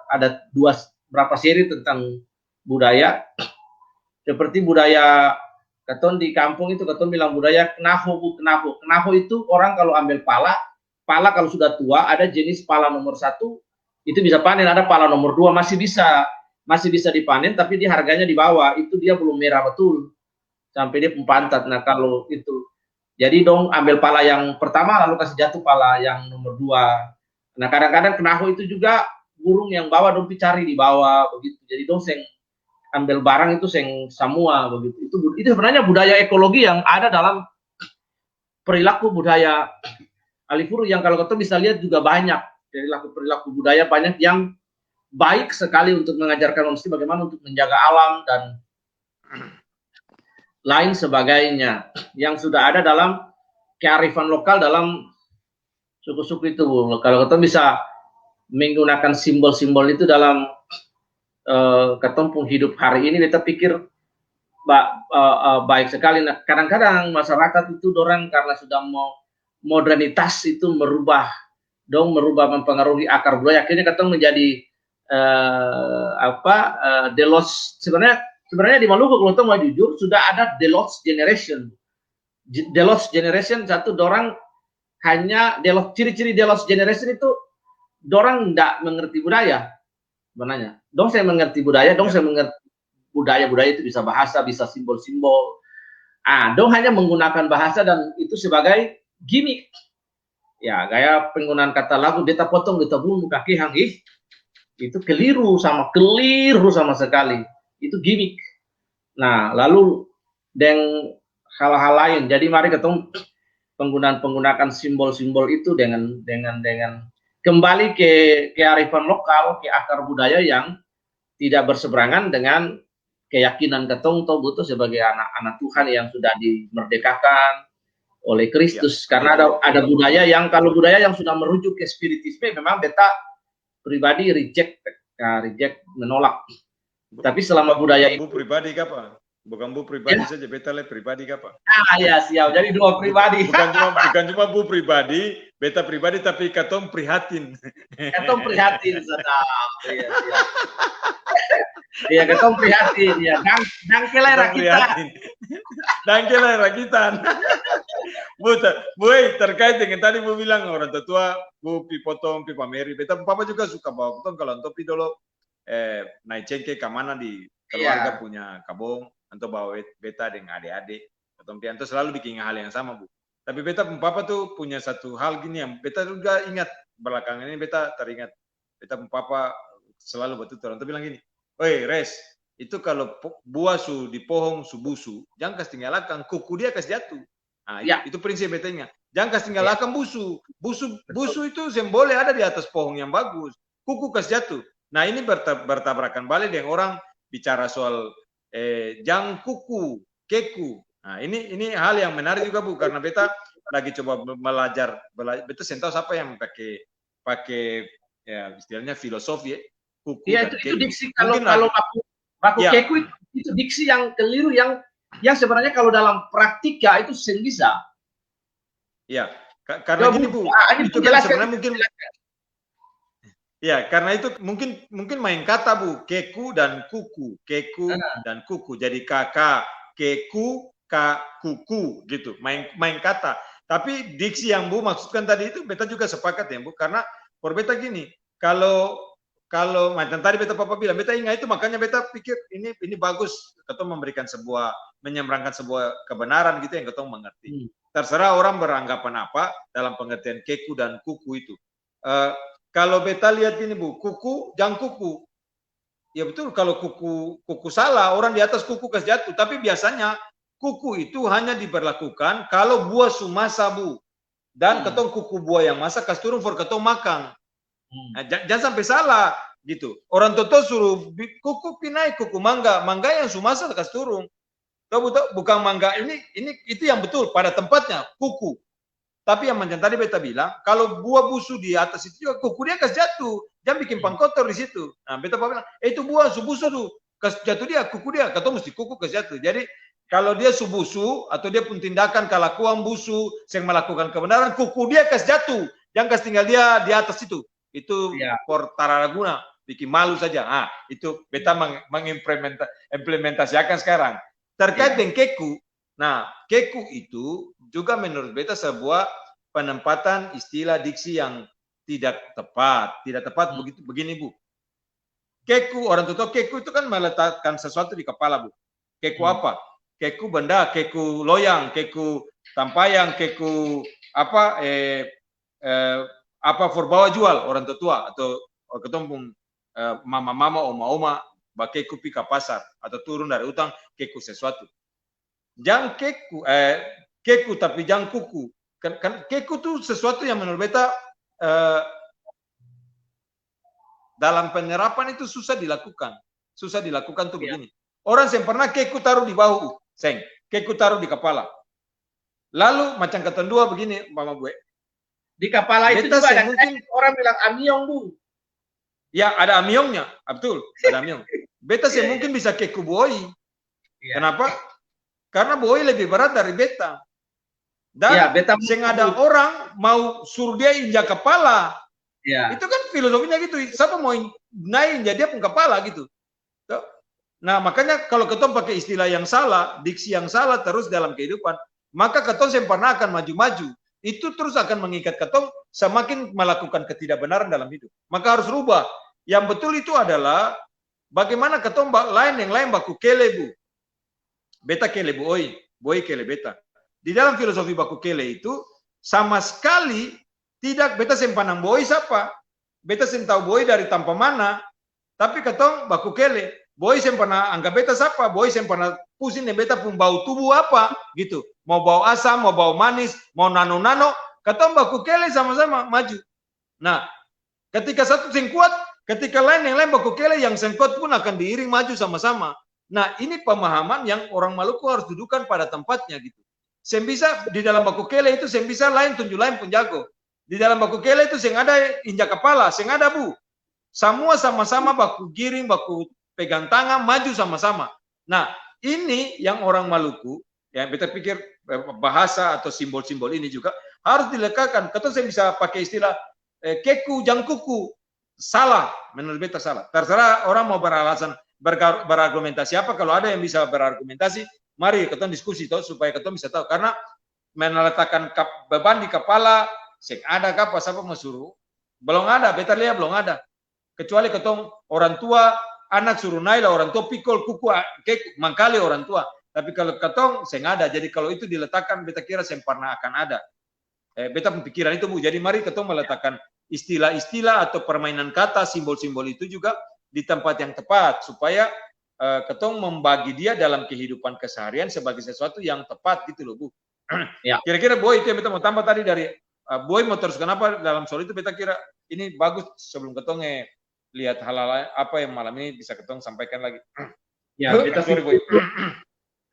berapa seri tentang budaya. Seperti budaya keton di kampung itu keton bilang budaya kenaho. Kenaho itu orang kalau ambil pala kalau sudah tua ada jenis pala nomor 1 itu bisa panen, ada pala nomor 2 masih bisa dipanen tapi dia harganya di bawah, itu dia belum merah betul sampai dia pantat. Nah kalau itu jadi dong ambil pala yang pertama lalu kasih jatuh pala yang nomor 2. Nah kadang-kadang kenaho itu juga burung yang bawah dong cari di bawah begitu, jadi dong seng ambil barang itu seng semua begitu. Itu sebenarnya budaya ekologi yang ada dalam perilaku budaya Alifuru yang kalau kita bisa lihat juga banyak perilaku budaya banyak yang baik sekali untuk mengajarkan manusia bagaimana untuk menjaga alam dan lain sebagainya yang sudah ada dalam kearifan lokal dalam suku-suku itu. Kalau kita bisa menggunakan simbol-simbol itu dalam ketempung hidup hari ini, kita pikir baik sekali. Nah, kadang-kadang masyarakat itu dorang karena sudah mau modernitas itu merubah mempengaruhi akar budaya, akhirnya ketemu menjadi Delos. Sebenarnya di Maluku kalau mau jujur sudah ada Delos generation satu dorang hanya ciri-ciri Delos generation itu dorang tidak mengerti budaya sebenarnya. Dong saya mengerti budaya, saya mengerti budaya itu bisa bahasa, bisa simbol-simbol. Dong hanya menggunakan bahasa dan itu sebagai gimmick. Ya, gaya penggunaan kata lagu beta potong beta bunuh kaki hangi itu keliru sama sekali. Itu gimmick. Nah, lalu dengan hal-hal lain. Jadi mari ketemu penggunaan simbol-simbol itu dengan kembali ke kearifan lokal, ke akar budaya yang tidak berseberangan dengan keyakinan ketong butuh sebagai anak-anak Tuhan yang sudah dimerdekakan oleh Kristus. Karena ada budaya yang kalau budaya yang sudah merujuk ke spiritisme memang beta pribadi reject, menolak. Tapi selama budaya itu pribadi apa? Bukan bu pribadi saja, beta le pribadi apa? Ya siap. Jadi dua pribadi. Bukan cuma bu pribadi, beta pribadi tapi katong prihatin. Katong prihatin sedap. Iya, siap. Iya, katong prihatin ya. Dangkelai rakitan. Dangkelai rakitan. Bu, terkait dengan tadi bu bilang orang tua, bu pipotong, pipameri, beta papa juga suka bawa potong kalau topi dulu naik cengke ke mana di keluarga punya kabong, atau bawa beta dengan adik-adik, atau selalu bikin hal yang sama bu. Tapi beta papa tuh punya satu hal gini yang beta juga ingat belakangan ini beta teringat, beta papa selalu betul orang tuh bilang gini, oi Res, itu kalau buah di pohon busu, jangan kasih tinggalkan, kuku dia kasih jatuh. Nah, itu prinsip betanya. Jangan kasih tinggalkan busu. Busu itu semboleh ada di atas pohon yang bagus. Kuku kasih jatuh. Nah, ini bertabrakan balik dengan orang bicara soal jangan kuku, keku. Nah, ini hal yang menarik juga Bu, karena beta lagi coba belajar beta tahu siapa yang pakai ya istilahnya filosofi ya, kuku Ya dan itu keku. diksi kalau Mungkin kalau lagi baku ya, keku itu diksi yang keliru yang sebenarnya kalau dalam praktika itu bisa. ya karena gini Bu, itu kan sebenarnya mungkin ya, karena itu mungkin main kata Bu, keku dan kuku, keku dan kuku. Jadi kakak, keku, kuku gitu, main kata. Tapi diksi yang Bu maksudkan tadi itu beta juga sepakat ya Bu, karena for beta gini, kalau macam tadi beta papa bilang, beta ingat itu makanya beta pikir ini bagus ketemu memberikan menyeberangkan sebuah kebenaran gitu yang ketemu mengerti. Terserah orang beranggapan apa dalam pengertian keku dan kuku itu. Kalau beta lihat ini Bu, kuku, jangan kuku. Ya betul, kalau kuku salah, orang di atas kuku kasih jatuh. Tapi biasanya kuku itu hanya diberlakukan kalau buah sumasa Bu. Dan ketong kuku buah yang masak kasih turun for ketong makan. Nah, jangan sampai salah gitu. Orang tua suruh kuku pinai kuku mangga yang sumasa kasih turun. Tahu bukan mangga ini itu yang betul pada tempatnya kuku. Tapi yang macam tadi beta bilang, kalau buah busuk di atas itu juga kuku dia kasih jatuh, jangan bikin pangkotor di situ. Nah, beta bilang, itu buah subusu tuh, kasih jatuh dia, kuku dia, kata mesti kuku kasih jatuh. Jadi kalau dia subusu atau dia pun tindakan kelakuan busu, yang melakukan kebenaran, kuku dia kasih jatuh, jangan kasih tinggal dia di atas itu. Itu por tararaguna, bikin malu saja. Ah, itu beta mengimplementasikan sekarang. Terkait dengan keku, nah, keku itu juga menurut beta sebuah penempatan istilah diksi yang tidak tepat. Tidak tepat begini Bu. Keku, orang tua keku itu kan meletakkan sesuatu di kepala Bu. Keku apa? Keku benda, keku loyang, keku tampayang, keku apa apa for bawa jual orang tua atau ketemu mama-mama, oma-oma, keku pika pasar atau turun dari utang keku sesuatu. Jangan keku tapi jangan kuku. Kan keku itu sesuatu yang menurut beta dalam penyerapan itu susah dilakukan. Susah dilakukan tuh begini. Orang yang pernah keku taruh di bahu, keku taruh di kepala. Lalu macam kata dua begini, Mama gue. Di kepala itu juga ada mungkin orang bilang amiong Bu. Ya ada amiongnya, betul, ada amiong. Beta sih mungkin bisa keku boi. Kenapa? Karena boi lebih berat dari beta. Dan beta ada orang mau suruh dia injak kepala. Itu kan filosofinya gitu. Siapa mau naik injak dia pun kepala gitu. Nah makanya kalau ketong pakai istilah yang salah, diksi yang salah terus dalam kehidupan, maka ketong yang pernah akan maju-maju. Itu terus akan mengikat ketong semakin melakukan ketidakbenaran dalam hidup. Maka harus rubah. Yang betul itu adalah bagaimana ketong yang lain baku kele Bu. Beta kele boi, boi kele beta. Di dalam filosofi baku kele itu sama sekali tidak beta sempanang boi siapa. Beta sem tahu boi dari tanpa mana. Tapi ketong baku kele, boi sempana anggap beta siapa, boi sempana pusing beta pun bau tubuh apa gitu. Mau bau asam, mau bau manis, mau nano-nano, ketong baku kele sama-sama maju. Nah, ketika satu sing kuat, ketika yang lain baku kele yang sengkot pun akan diiring maju sama-sama. Nah, ini pemahaman yang orang Maluku harus dudukan pada tempatnya gitu. Sem bisa di dalam baku kele itu sem bisa lain tunjuk lain pun jago. Di dalam baku kele itu sem ada injak kepala, sem ada Bu. Semua sama-sama baku giring, baku pegang tangan, maju sama-sama. Nah, ini yang orang Maluku, ya kita pikir bahasa atau simbol-simbol ini juga harus dilekatkan. Kata saya bisa pakai istilah keku, jangkuku. Salah, menurut beta salah. Terserah orang mau beralasan berargumentasi apa. Kalau ada yang bisa berargumentasi, mari kita diskusi toh, supaya kita bisa tahu. Karena meletakkan beban di kepala, sing ada apa siapa mau suruh? Belum ada, beta lihat belum ada. Kecuali ketong orang tua, anak suruh naik lah, orang tua pikul kuku, mangkali orang tua. Tapi kalau ketong, sing ada. Jadi kalau itu diletakkan, beta kira sing pernah akan ada. Beta pikiran itu Bu. Jadi mari ketong meletakkan istilah-istilah atau permainan kata, simbol-simbol itu juga di tempat yang tepat supaya ketong membagi dia dalam kehidupan keseharian sebagai sesuatu yang tepat gitu loh Bu. Kira-kira Boy itu yang beta mau tambah tadi dari Boy mau terus kenapa dalam soal itu beta kira ini bagus sebelum ketong lihat hal-hal apa yang malam ini bisa ketong sampaikan lagi. Ya, beta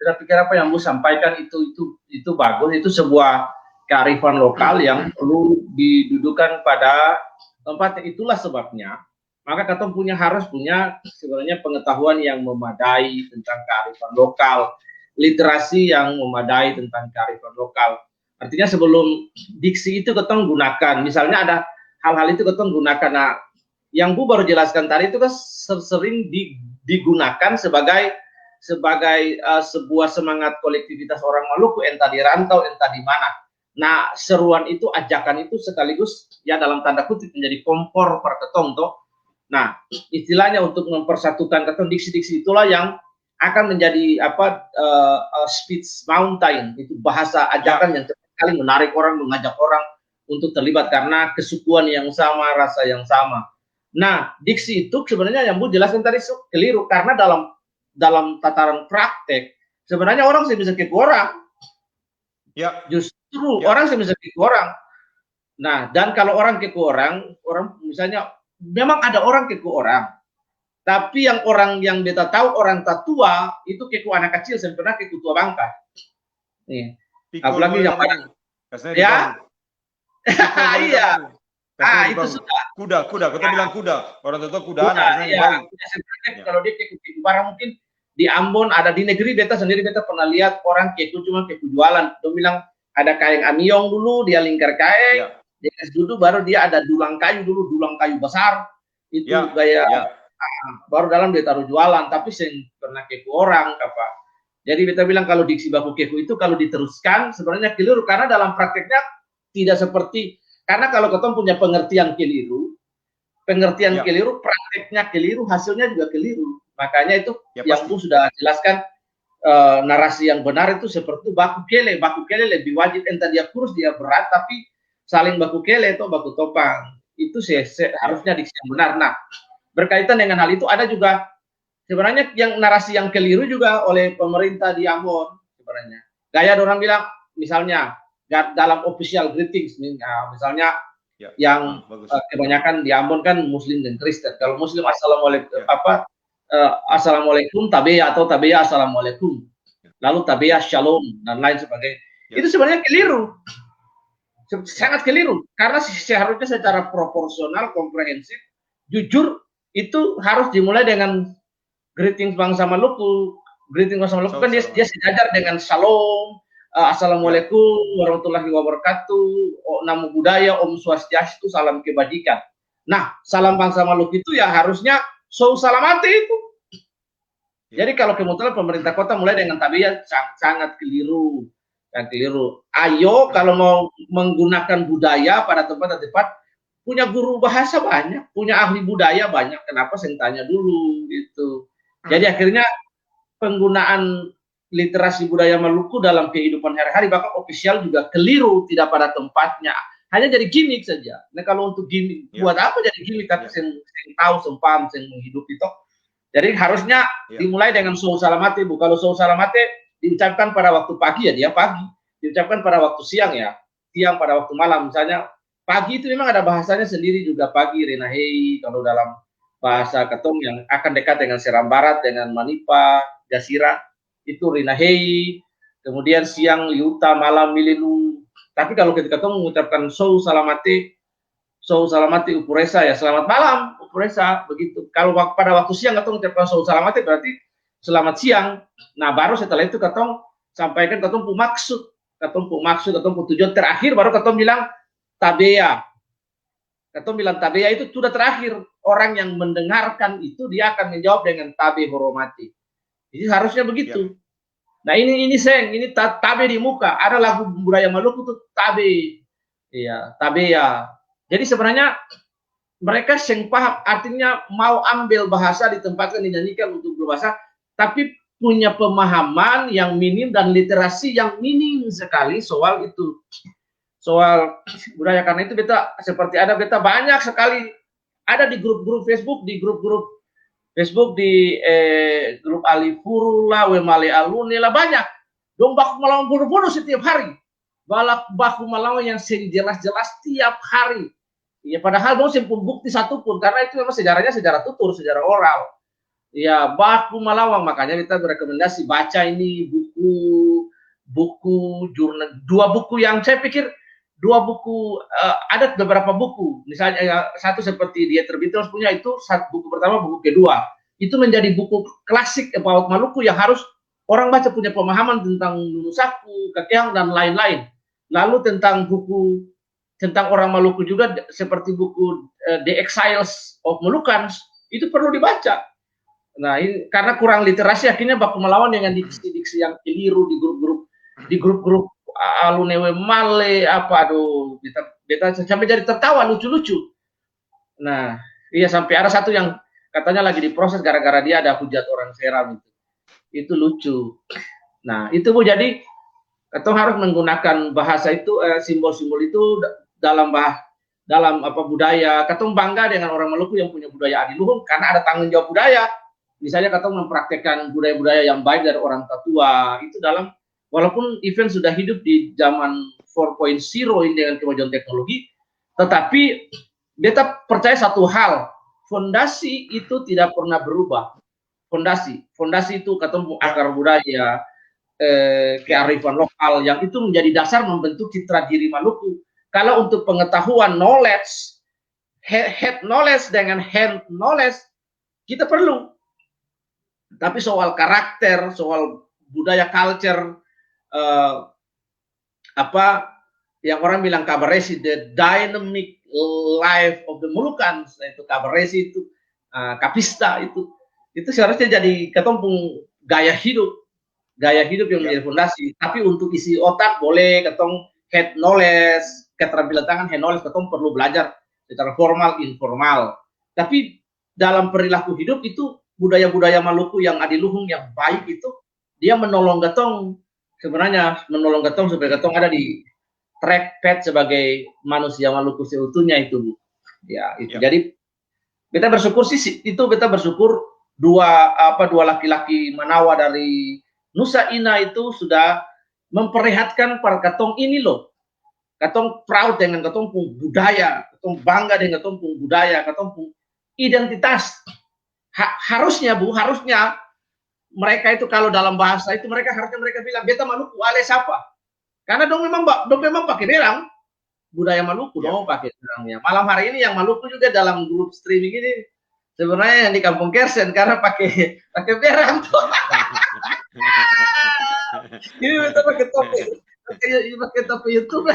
Saya pikir apa yang Bu sampaikan itu bagus, itu sebuah kearifan lokal yang perlu didudukan pada tempatnya. Itulah sebabnya maka kita harus punya sebenarnya pengetahuan yang memadai tentang kearifan lokal, literasi yang memadai tentang kearifan lokal. Artinya sebelum diksi itu kita gunakan, misalnya ada hal-hal itu kita gunakan. Nah, yang Bu baru jelaskan tadi itu kan sering digunakan sebagai sebuah semangat kolektivitas orang Maluku, entah di rantau, entah di mana. Nah, seruan itu, ajakan itu sekaligus ya dalam tanda kutip menjadi kompor per ketong toh. Nah, istilahnya untuk mempersatukan ketong, diksi-diksi itulah yang akan menjadi speech mountain, itu bahasa ajakan yang sekali menarik orang, mengajak orang untuk terlibat karena kesukuan yang sama, rasa yang sama. Nah, diksi itu sebenarnya yang Bu jelaskan tadi keliru karena dalam tataran praktek sebenarnya orang bisa kepo orang. Ya. Justru orang bisa kepo orang. Nah, dan kalau orang kepo orang misalnya memang ada orang kepo orang. Tapi yang orang yang beta tahu orang tatua itu kepo anak kecil sebenarnya kepo tua bangka. Nih. Apalagi yang pada ya. Iya. Itu sudah. Kuda. Kita bilang kuda. Orang tua kuda anak. Iya. Sebenarnya kalau dia kepo barang mungkin di Ambon ada, di negeri beta pernah lihat orang kepo cuma kepo jualan. Dia bilang ada kain amiong dulu, dia lingkar kain, dia duduk baru dia ada dulang kayu besar. Itu gaya baru dalam dia taruh jualan, tapi saya pernah kepo orang apa. Jadi beta bilang kalau diksi baku kepo itu kalau diteruskan sebenarnya keliru karena dalam prakteknya tidak seperti, karena kalau ketemu punya pengertian keliru, prakteknya keliru, hasilnya juga keliru. Makanya itu yang Bu sudah jelaskan, narasi yang benar itu seperti baku kele lebih wajib, entah dia kurus dia berat, tapi saling baku kele atau baku topang itu harusnya diksi yang benar. Nah, berkaitan dengan hal itu ada juga sebenarnya yang narasi yang keliru juga oleh pemerintah di Ambon sebenarnya. Gaya orang bilang misalnya dalam official greetings misalnya yang kebanyakan di Ambon kan Muslim dan Kristen. Kalau Muslim assalamualaikum assalamualaikum tabeya atau tabeya assalamualaikum, lalu tabeya shalom dan lain sebagainya. Itu sebenarnya keliru, sangat keliru karena seharusnya secara proporsional, komprehensif, jujur itu harus dimulai dengan greetings bangsa Maluku. Kan dia sejajar dengan shalom, assalamualaikum warahmatullahi wabarakatuh, namo buddhaya, om swastiastu, salam kebajikan. Nah, salam bangsa Maluku itu ya harusnya so salamate itu. Jadi kalau kebetulan pemerintah kota mulai dengan tabiat sangat keliru. Ayo kalau mau menggunakan budaya pada tempat-tempat, punya guru bahasa banyak, punya ahli budaya banyak. Kenapa saya tanya dulu gitu. Jadi akhirnya penggunaan literasi budaya Maluku dalam kehidupan hari-hari bahkan ofisial juga keliru, tidak pada tempatnya. Hanya jadi gimmick saja. Nah kalau untuk gimmick, buat apa jadi gimmick? Tapi saya tahu, sempam, saya menghidupi toh. Jadi harusnya dimulai dengan so salamate, Bu. Kalau so salamate diucapkan pada waktu pagi ya dia pagi, diucapkan pada waktu siang ya siang, pada waktu malam. Misalnya pagi itu memang ada bahasanya sendiri juga, pagi Renahei kalau dalam bahasa Ketong yang akan dekat dengan Seram Barat, dengan Manipa, Jasira itu Renahei. Kemudian siang Liuta, malam Milinu. Tapi kalau ketika Ketong mengucapkan so salamate upuresa ya selamat malam upuresa begitu. Kalau pada waktu siang Ketong mengucapkan so salamate berarti selamat siang. Nah baru setelah itu Ketong sampaikan Ketong pu maksud, Ketong pu tujuan terakhir, baru Ketong bilang tabeya. Ketong bilang tabeya itu sudah terakhir. Orang yang mendengarkan itu dia akan menjawab dengan tabe hormati. Jadi harusnya begitu. Nah ini tabe di muka. Ada lagu budaya Maluku itu tabe. Iya, tabeya. Jadi sebenarnya mereka yang paham, artinya mau ambil bahasa ditempatkan, dinyanyikan untuk berbahasa, tapi punya pemahaman yang minim dan literasi yang minim sekali soal itu, soal budaya. Karena itu beta banyak sekali ada di grup-grup Facebook, di grup Alifurula, Wemale Aluni lah banyak. Dong baku melawan bodoh-bodoh setiap hari. Baku melawan yang jelas-jelas tiap hari. Ya padahal dong simpul bukti satupun, karena itu memang sejarahnya sejarah tutur, sejarah oral. Ya, baku Malawang, makanya kita berekomendasi baca ini buku jurnal, dua buku yang saya pikir dua buku, ada beberapa buku, misalnya satu seperti dia terbitus punya itu, satu buku pertama, buku kedua itu menjadi buku klasik about Maluku yang harus orang baca, punya pemahaman tentang Nunusaku, Kakeang dan lain-lain. Lalu tentang buku tentang orang Maluku juga seperti buku The Exiles of Molukans itu perlu dibaca. Nah, ini karena kurang literasi akhirnya baku melawan dengan diksi-diksi yang keliru di grup-grup alunewe male apa, aduh, beta sampai jadi tertawa lucu-lucu. Nah, iya, sampai ada satu yang katanya lagi diproses gara-gara dia ada hujat orang Seram itu lucu. Nah, itu Bu, jadi kita harus menggunakan bahasa itu, simbol-simbol itu dalam apa budaya. Kita bangga dengan orang Maluku yang punya budaya adiluhung karena ada tanggung jawab budaya. Misalnya kita mempraktekkan budaya-budaya yang baik dari orang tua itu dalam, walaupun event sudah hidup di zaman 4.0 ini dengan kemajuan teknologi, tetapi beta percaya satu hal, fondasi itu tidak pernah berubah. Fondasi itu ketemu akar budaya, kearifan lokal yang itu menjadi dasar membentuk citra diri Maluku. Kalau untuk pengetahuan, knowledge, head knowledge dengan hand knowledge kita perlu. Tapi soal karakter, soal budaya, culture, apa yang orang bilang kabaresi, the dynamic life of the Molukans, itu kabaresi itu, kapista itu seharusnya jadi ketempung gaya hidup yang menjadi fondasi. Tapi untuk isi otak boleh ketong head knowledge, keterampilan tangan, hand knowledge, ketong perlu belajar secara formal, informal. Tapi dalam perilaku hidup itu budaya-budaya Maluku yang adiluhung yang baik itu dia menolong ketong, sebenarnya menolong ketong supaya ketong ada di track path sebagai manusia Maluku seutuhnya itu. Ya, itu. Jadi beta bersyukur sih itu, beta bersyukur dua laki-laki Manawa dari Nusa Ina itu sudah memperlihatkan para ketong ini loh. Ketong proud dengan ketong pun budaya, ketong bangga dengan ketong pun budaya, ketong pun identitas. Harusnya Bu, harusnya mereka itu kalau dalam bahasa itu mereka bilang beta Maluku ale siapa? Karena dong memang pakai berang budaya Maluku dong pakai berangnya. Malam hari ini yang Maluku juga dalam grup streaming ini sebenarnya yang di Kampung Kersen karena pakai berang tuh. Ini beta pakai topi YouTube.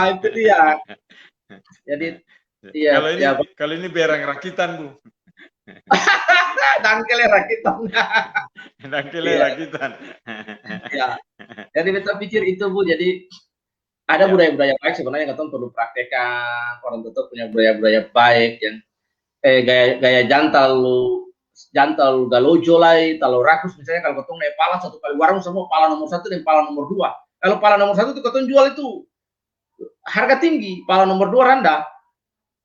Itu dia. Jadi iya, kalau ini berang rakitan Bu. Dangkele rakitan. Rakitan. Ya. Jadi kita pikir itu Bu, jadi ada budaya-budaya baik sebenarnya yang kita perlu praktekkan. Orang tua punya budaya-budaya baik yang gaya jantal galojo lah, talo rakus misalnya. Kalau ketong naik pala satu kali warung semua pala nomor 1 dan pala nomor 2. Kalau pala nomor 1 itu ketong jual itu harga tinggi, pala nomor 2 rendah.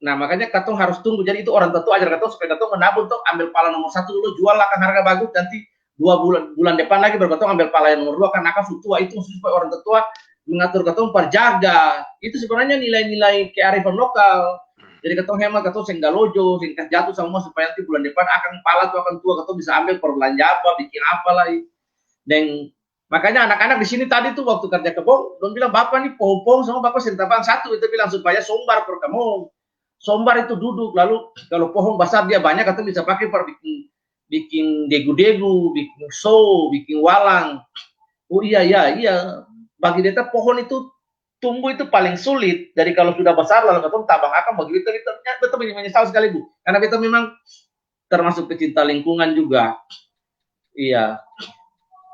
Nah, makanya katong harus tunggu. Jadi itu orang tua ajar katong supaya katong menabung tuh ambil pala nomor 1 dulu, jual lah kan harga bagus, nanti 2 bulan depan lagi baru katong ambil pala yang nomor 2 kan akan tua. Itu supaya orang tua mengatur katong perjaga. Itu sebenarnya nilai-nilai kearifan lokal. Jadi katong hemat, katong senggalojo, singkat jatuh semua supaya nanti bulan depan akan pala tuh akan tua, katong bisa ambil perbelanja apa, bikin apa lah. Dan makanya anak-anak di sini tadi tuh waktu kerja kebun, don bilang bapak nih pohon-pohon sama bapak sentabang 1, itu bilang supaya sombar per kamu. Sombar itu duduk, lalu kalau pohon besar dia banyak, katong bisa pakai per bikin degu-degu, bikin bikin walang. Oh iya. Bagi dia pohon itu tumbuh itu paling sulit. Dari kalau sudah besar lalu katong tabang akan bagi kita menyesal sekali Bu. Karena kita memang termasuk pecinta lingkungan juga. Iya.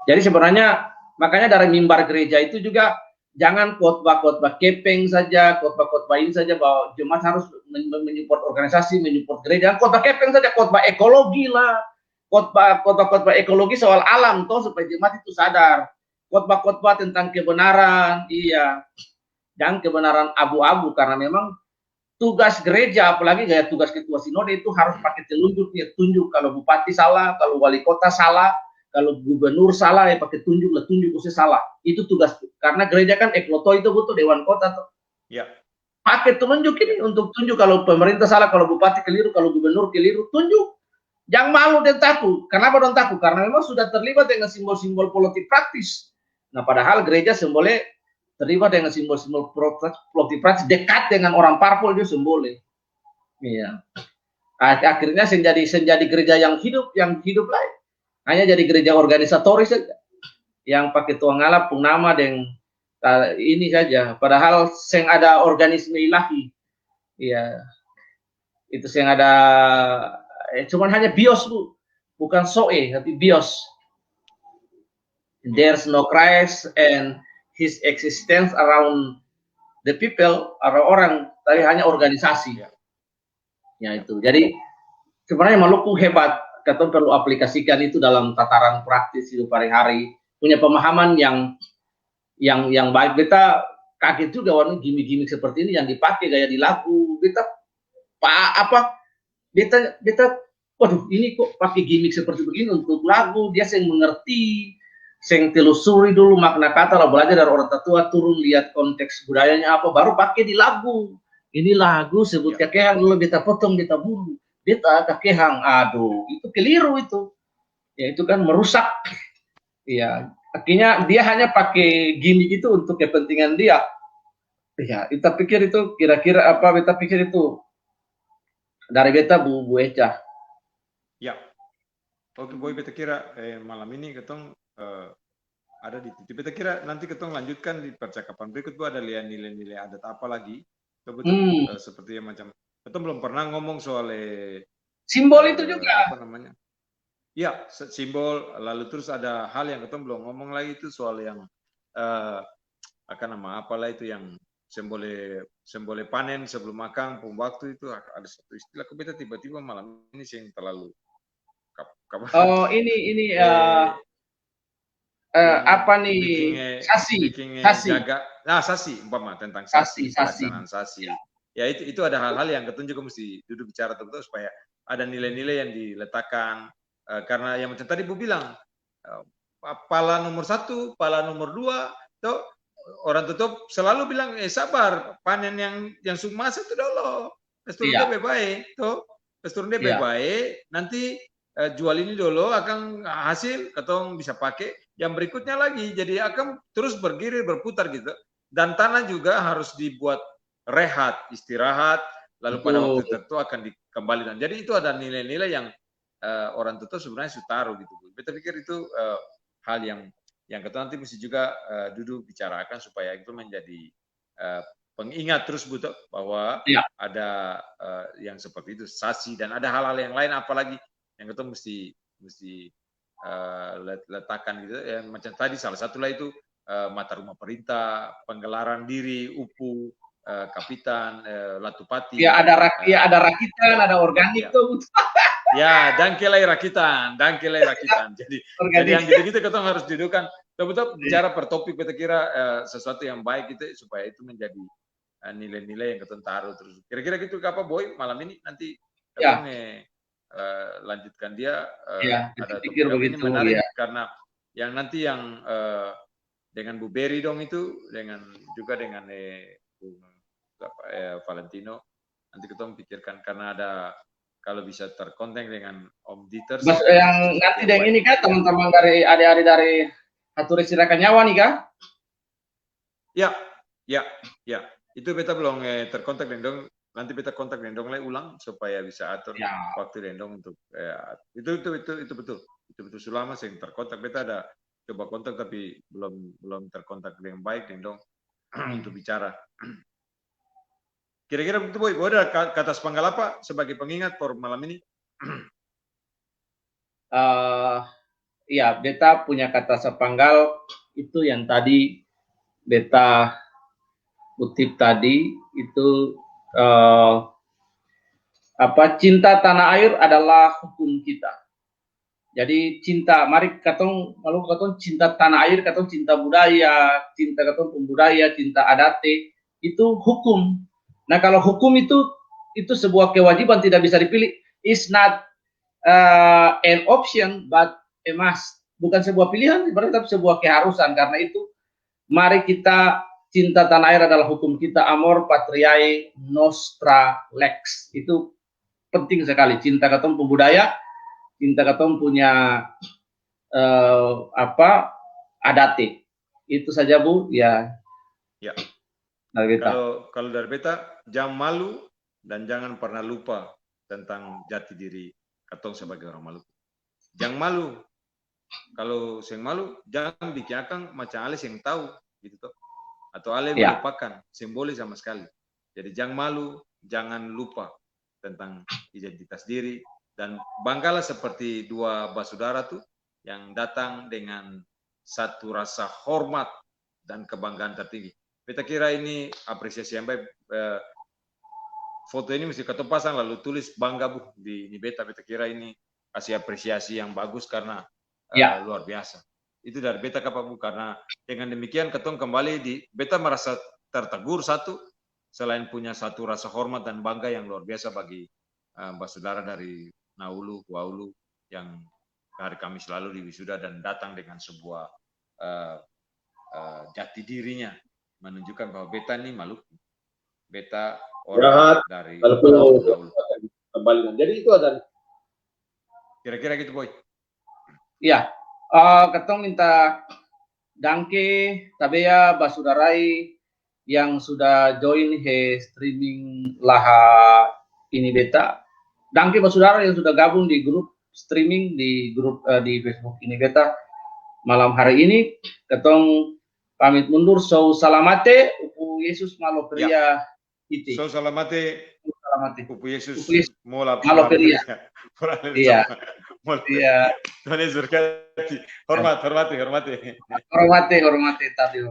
Jadi sebenarnya makanya dari mimbar gereja itu juga jangan khotbah kepeng saja, khotbah ini saja bahwa jemaat harus menyupport organisasi, menyupport gereja. Khotbah kepeng saja, khotbah ekologi lah. Khotbah ekologi soal alam toh supaya jemaat itu sadar. Khotbah tentang kebenaran, iya. Dan kebenaran abu-abu karena memang tugas gereja apalagi gaya tugas ketua sinode itu harus pakai telunjuk, dia tunjuk kalau bupati salah, kalau wali kota salah, kalau gubernur salah ya pakai tunjuk usia salah. Itu tugas karena gereja kan ekloto itu butuh dewan kota tuh. Ya. pakai tunjuk ini untuk tunjuk kalau pemerintah salah, kalau bupati keliru, kalau gubernur keliru, tunjuk. Jangan malu dan takut. Kenapa dong takut? Karena memang sudah terlibat dengan simbol-simbol politik praktis. Nah, padahal gereja semboleh terlibat dengan simbol-simbol politik praktis, dekat dengan orang parpol juga semboleh. Iya. Akhirnya senjadi gereja yang hidup lain. Hanya jadi gereja organisatoris saja. Yang pakai tuang ngalap nama dan ini saja. Padahal seng ada organisme ilahi. Iya. Itu seng ada cuman hanya bios, Bu. Bukan soe, tapi bios. There's no Christ and his existence around the people, orang, tapi hanya organisasi. Ya itu. Jadi sebenarnya Maluku hebat. Kita perlu aplikasikan itu dalam tataran praktis hidup hari-hari. Punya pemahaman yang baik. Kita kaget juga warna gimmick-gimmick seperti ini yang dipakai gaya di lagu. Kita waduh ini kok pakai gimmick seperti begini untuk lagu. Dia yang mengerti, yang telusuri dulu makna kata, lah belajar dari orang tua, turun lihat konteks budayanya apa, baru pakai di lagu. Ini lagu sebut kakehang dulu, beta potong, beta bulu, beta kakehang, aduh, itu keliru itu. Ya itu kan merusak. Ya, akhirnya dia hanya pakai gimmick itu untuk kepentingan dia. Ya, kita pikir itu kira-kira apa? Beta pikir itu dari beta Bu Eca. Ya, oke, Boy, beta kira malam ini ketong ada di titik. Beta kira nanti ketong lanjutkan di percakapan berikut. Bu, ada nilai-nilai adat apa lagi? Betul, seperti yang macam kita belum pernah ngomong soal simbol itu juga. Apa namanya? Ya, simbol. Lalu terus ada hal yang kita belum ngomong lagi itu soal yang apalah itu yang sembole panen sebelum makan waktu itu ada satu istilah kita tiba-tiba malam ini yang terlalu oh ini apa nih sasi jaga sasi umpama tentang sasi. Ya itu ada hal-hal yang kita juga mesti duduk bicara betul supaya ada nilai-nilai yang diletakkan karena yang macam tadi Bu bilang pala nomor 1, pala nomor 2 tuh orang tutup selalu bilang sabar panen yang sumasa itu dulu pesturun dia baik tuh pesturun dia baik nanti jual ini dulu akan hasil ketong bisa pakai yang berikutnya lagi jadi akan terus bergirir berputar gitu dan tanah juga harus dibuat rehat istirahat lalu pada waktu tertentu akan dikembalikan jadi itu ada nilai-nilai yang orang tutup sebenarnya sutaruh gitu Bu. Beta pikir itu hal yang kita nanti mesti juga duduk bicarakan supaya itu menjadi pengingat terus Bu bahwa ada yang seperti itu sasi dan ada hal-hal yang lain apalagi yang kita mesti letakkan gitu ya macam tadi salah satulah itu mata rumah perintah penggelaran diri upu kapitan latupati ada rakitan ada organik tuh ya dangkelai rakitan jadi yang gitu-gitu kita harus dudukkan betul bicara per topik kita kira sesuatu yang baik itu supaya itu menjadi nilai-nilai yang kita taruh terus kira-kira gitu apa Boy malam ini nanti kita lanjutkan dia ada topik ini menarik karena yang nanti yang dengan Bu Berry dong itu juga dengan Valentino nanti kita pikirkan karena ada kalau bisa terkonten dengan Om Dieter yang nanti dengan ini kan teman-teman dari adik-adik dari Haturi Sirakan Nyawa nih kah? Ya itu beta belum terkontak dengan nanti beta kontak Dendong lagi ulang supaya bisa atur waktu Dendong untuk itu betul selama saya terkontak beta ada coba kontak tapi belum terkontak dengan baik Dendong untuk bicara kira-kira begitu Boy ada kata sepanggal apa sebagai pengingat for malam ini beta punya kata sepanggal itu yang tadi beta kutip tadi itu cinta tanah air adalah hukum kita. Jadi mari katong cinta tanah air, katong cinta budaya, cinta katong pembudaya, cinta adate itu hukum. Nah kalau hukum itu sebuah kewajiban tidak bisa dipilih. It's not an option but a must. Bukan sebuah pilihan, tapi sebuah keharusan. Karena itu mari kita cinta tanah air adalah hukum kita, amor patriae nostra lex. Itu penting sekali, cinta katong budaya, cinta katong punya adate. Itu saja Bu, ya. Ya. Dari beta. Kalau dari beta, jangan malu dan jangan pernah lupa tentang jati diri katong sebagai orang Maluku. Jangan malu. Kalau sing malu, jangan bikin akang macam ale yang tahu, gitu toh. Atau ale melupakan, simbolis sama sekali. Jadi jangan malu, jangan lupa tentang identitas diri, dan banggalah seperti dua basudara tuh yang datang dengan satu rasa hormat dan kebanggaan tertinggi. Beta kira ini apresiasi yang baik. Foto ini mesti kita pasang lalu tulis bangga Bu di beta. Beta kira ini kasih apresiasi yang bagus karena luar biasa. Itu dari beta Kak Bu, karena dengan demikian ketong kembali di beta merasa tertegur satu, selain punya satu rasa hormat dan bangga yang luar biasa bagi saudara dari Naulu, Waulu yang hari Kamis lalu di wisuda dan datang dengan sebuah jati dirinya, menunjukkan bahwa beta ini Maluku, beta orang dari Naulu. Kembali. Jadi itu ada kira-kira gitu Boy. Iya, ketong minta danke tabea basudarai yang sudah join he streaming laha ini beta. Danke basudara yang sudah gabung di grup streaming di grup di Facebook ini beta. Malam hari ini ketong pamit mundur. So salamate upu Yesus maloperia iti. So salamate upu Yesus maloperia. Iya. Iya. Tuhan Yesus berkati. Hormati. Hormati tadi.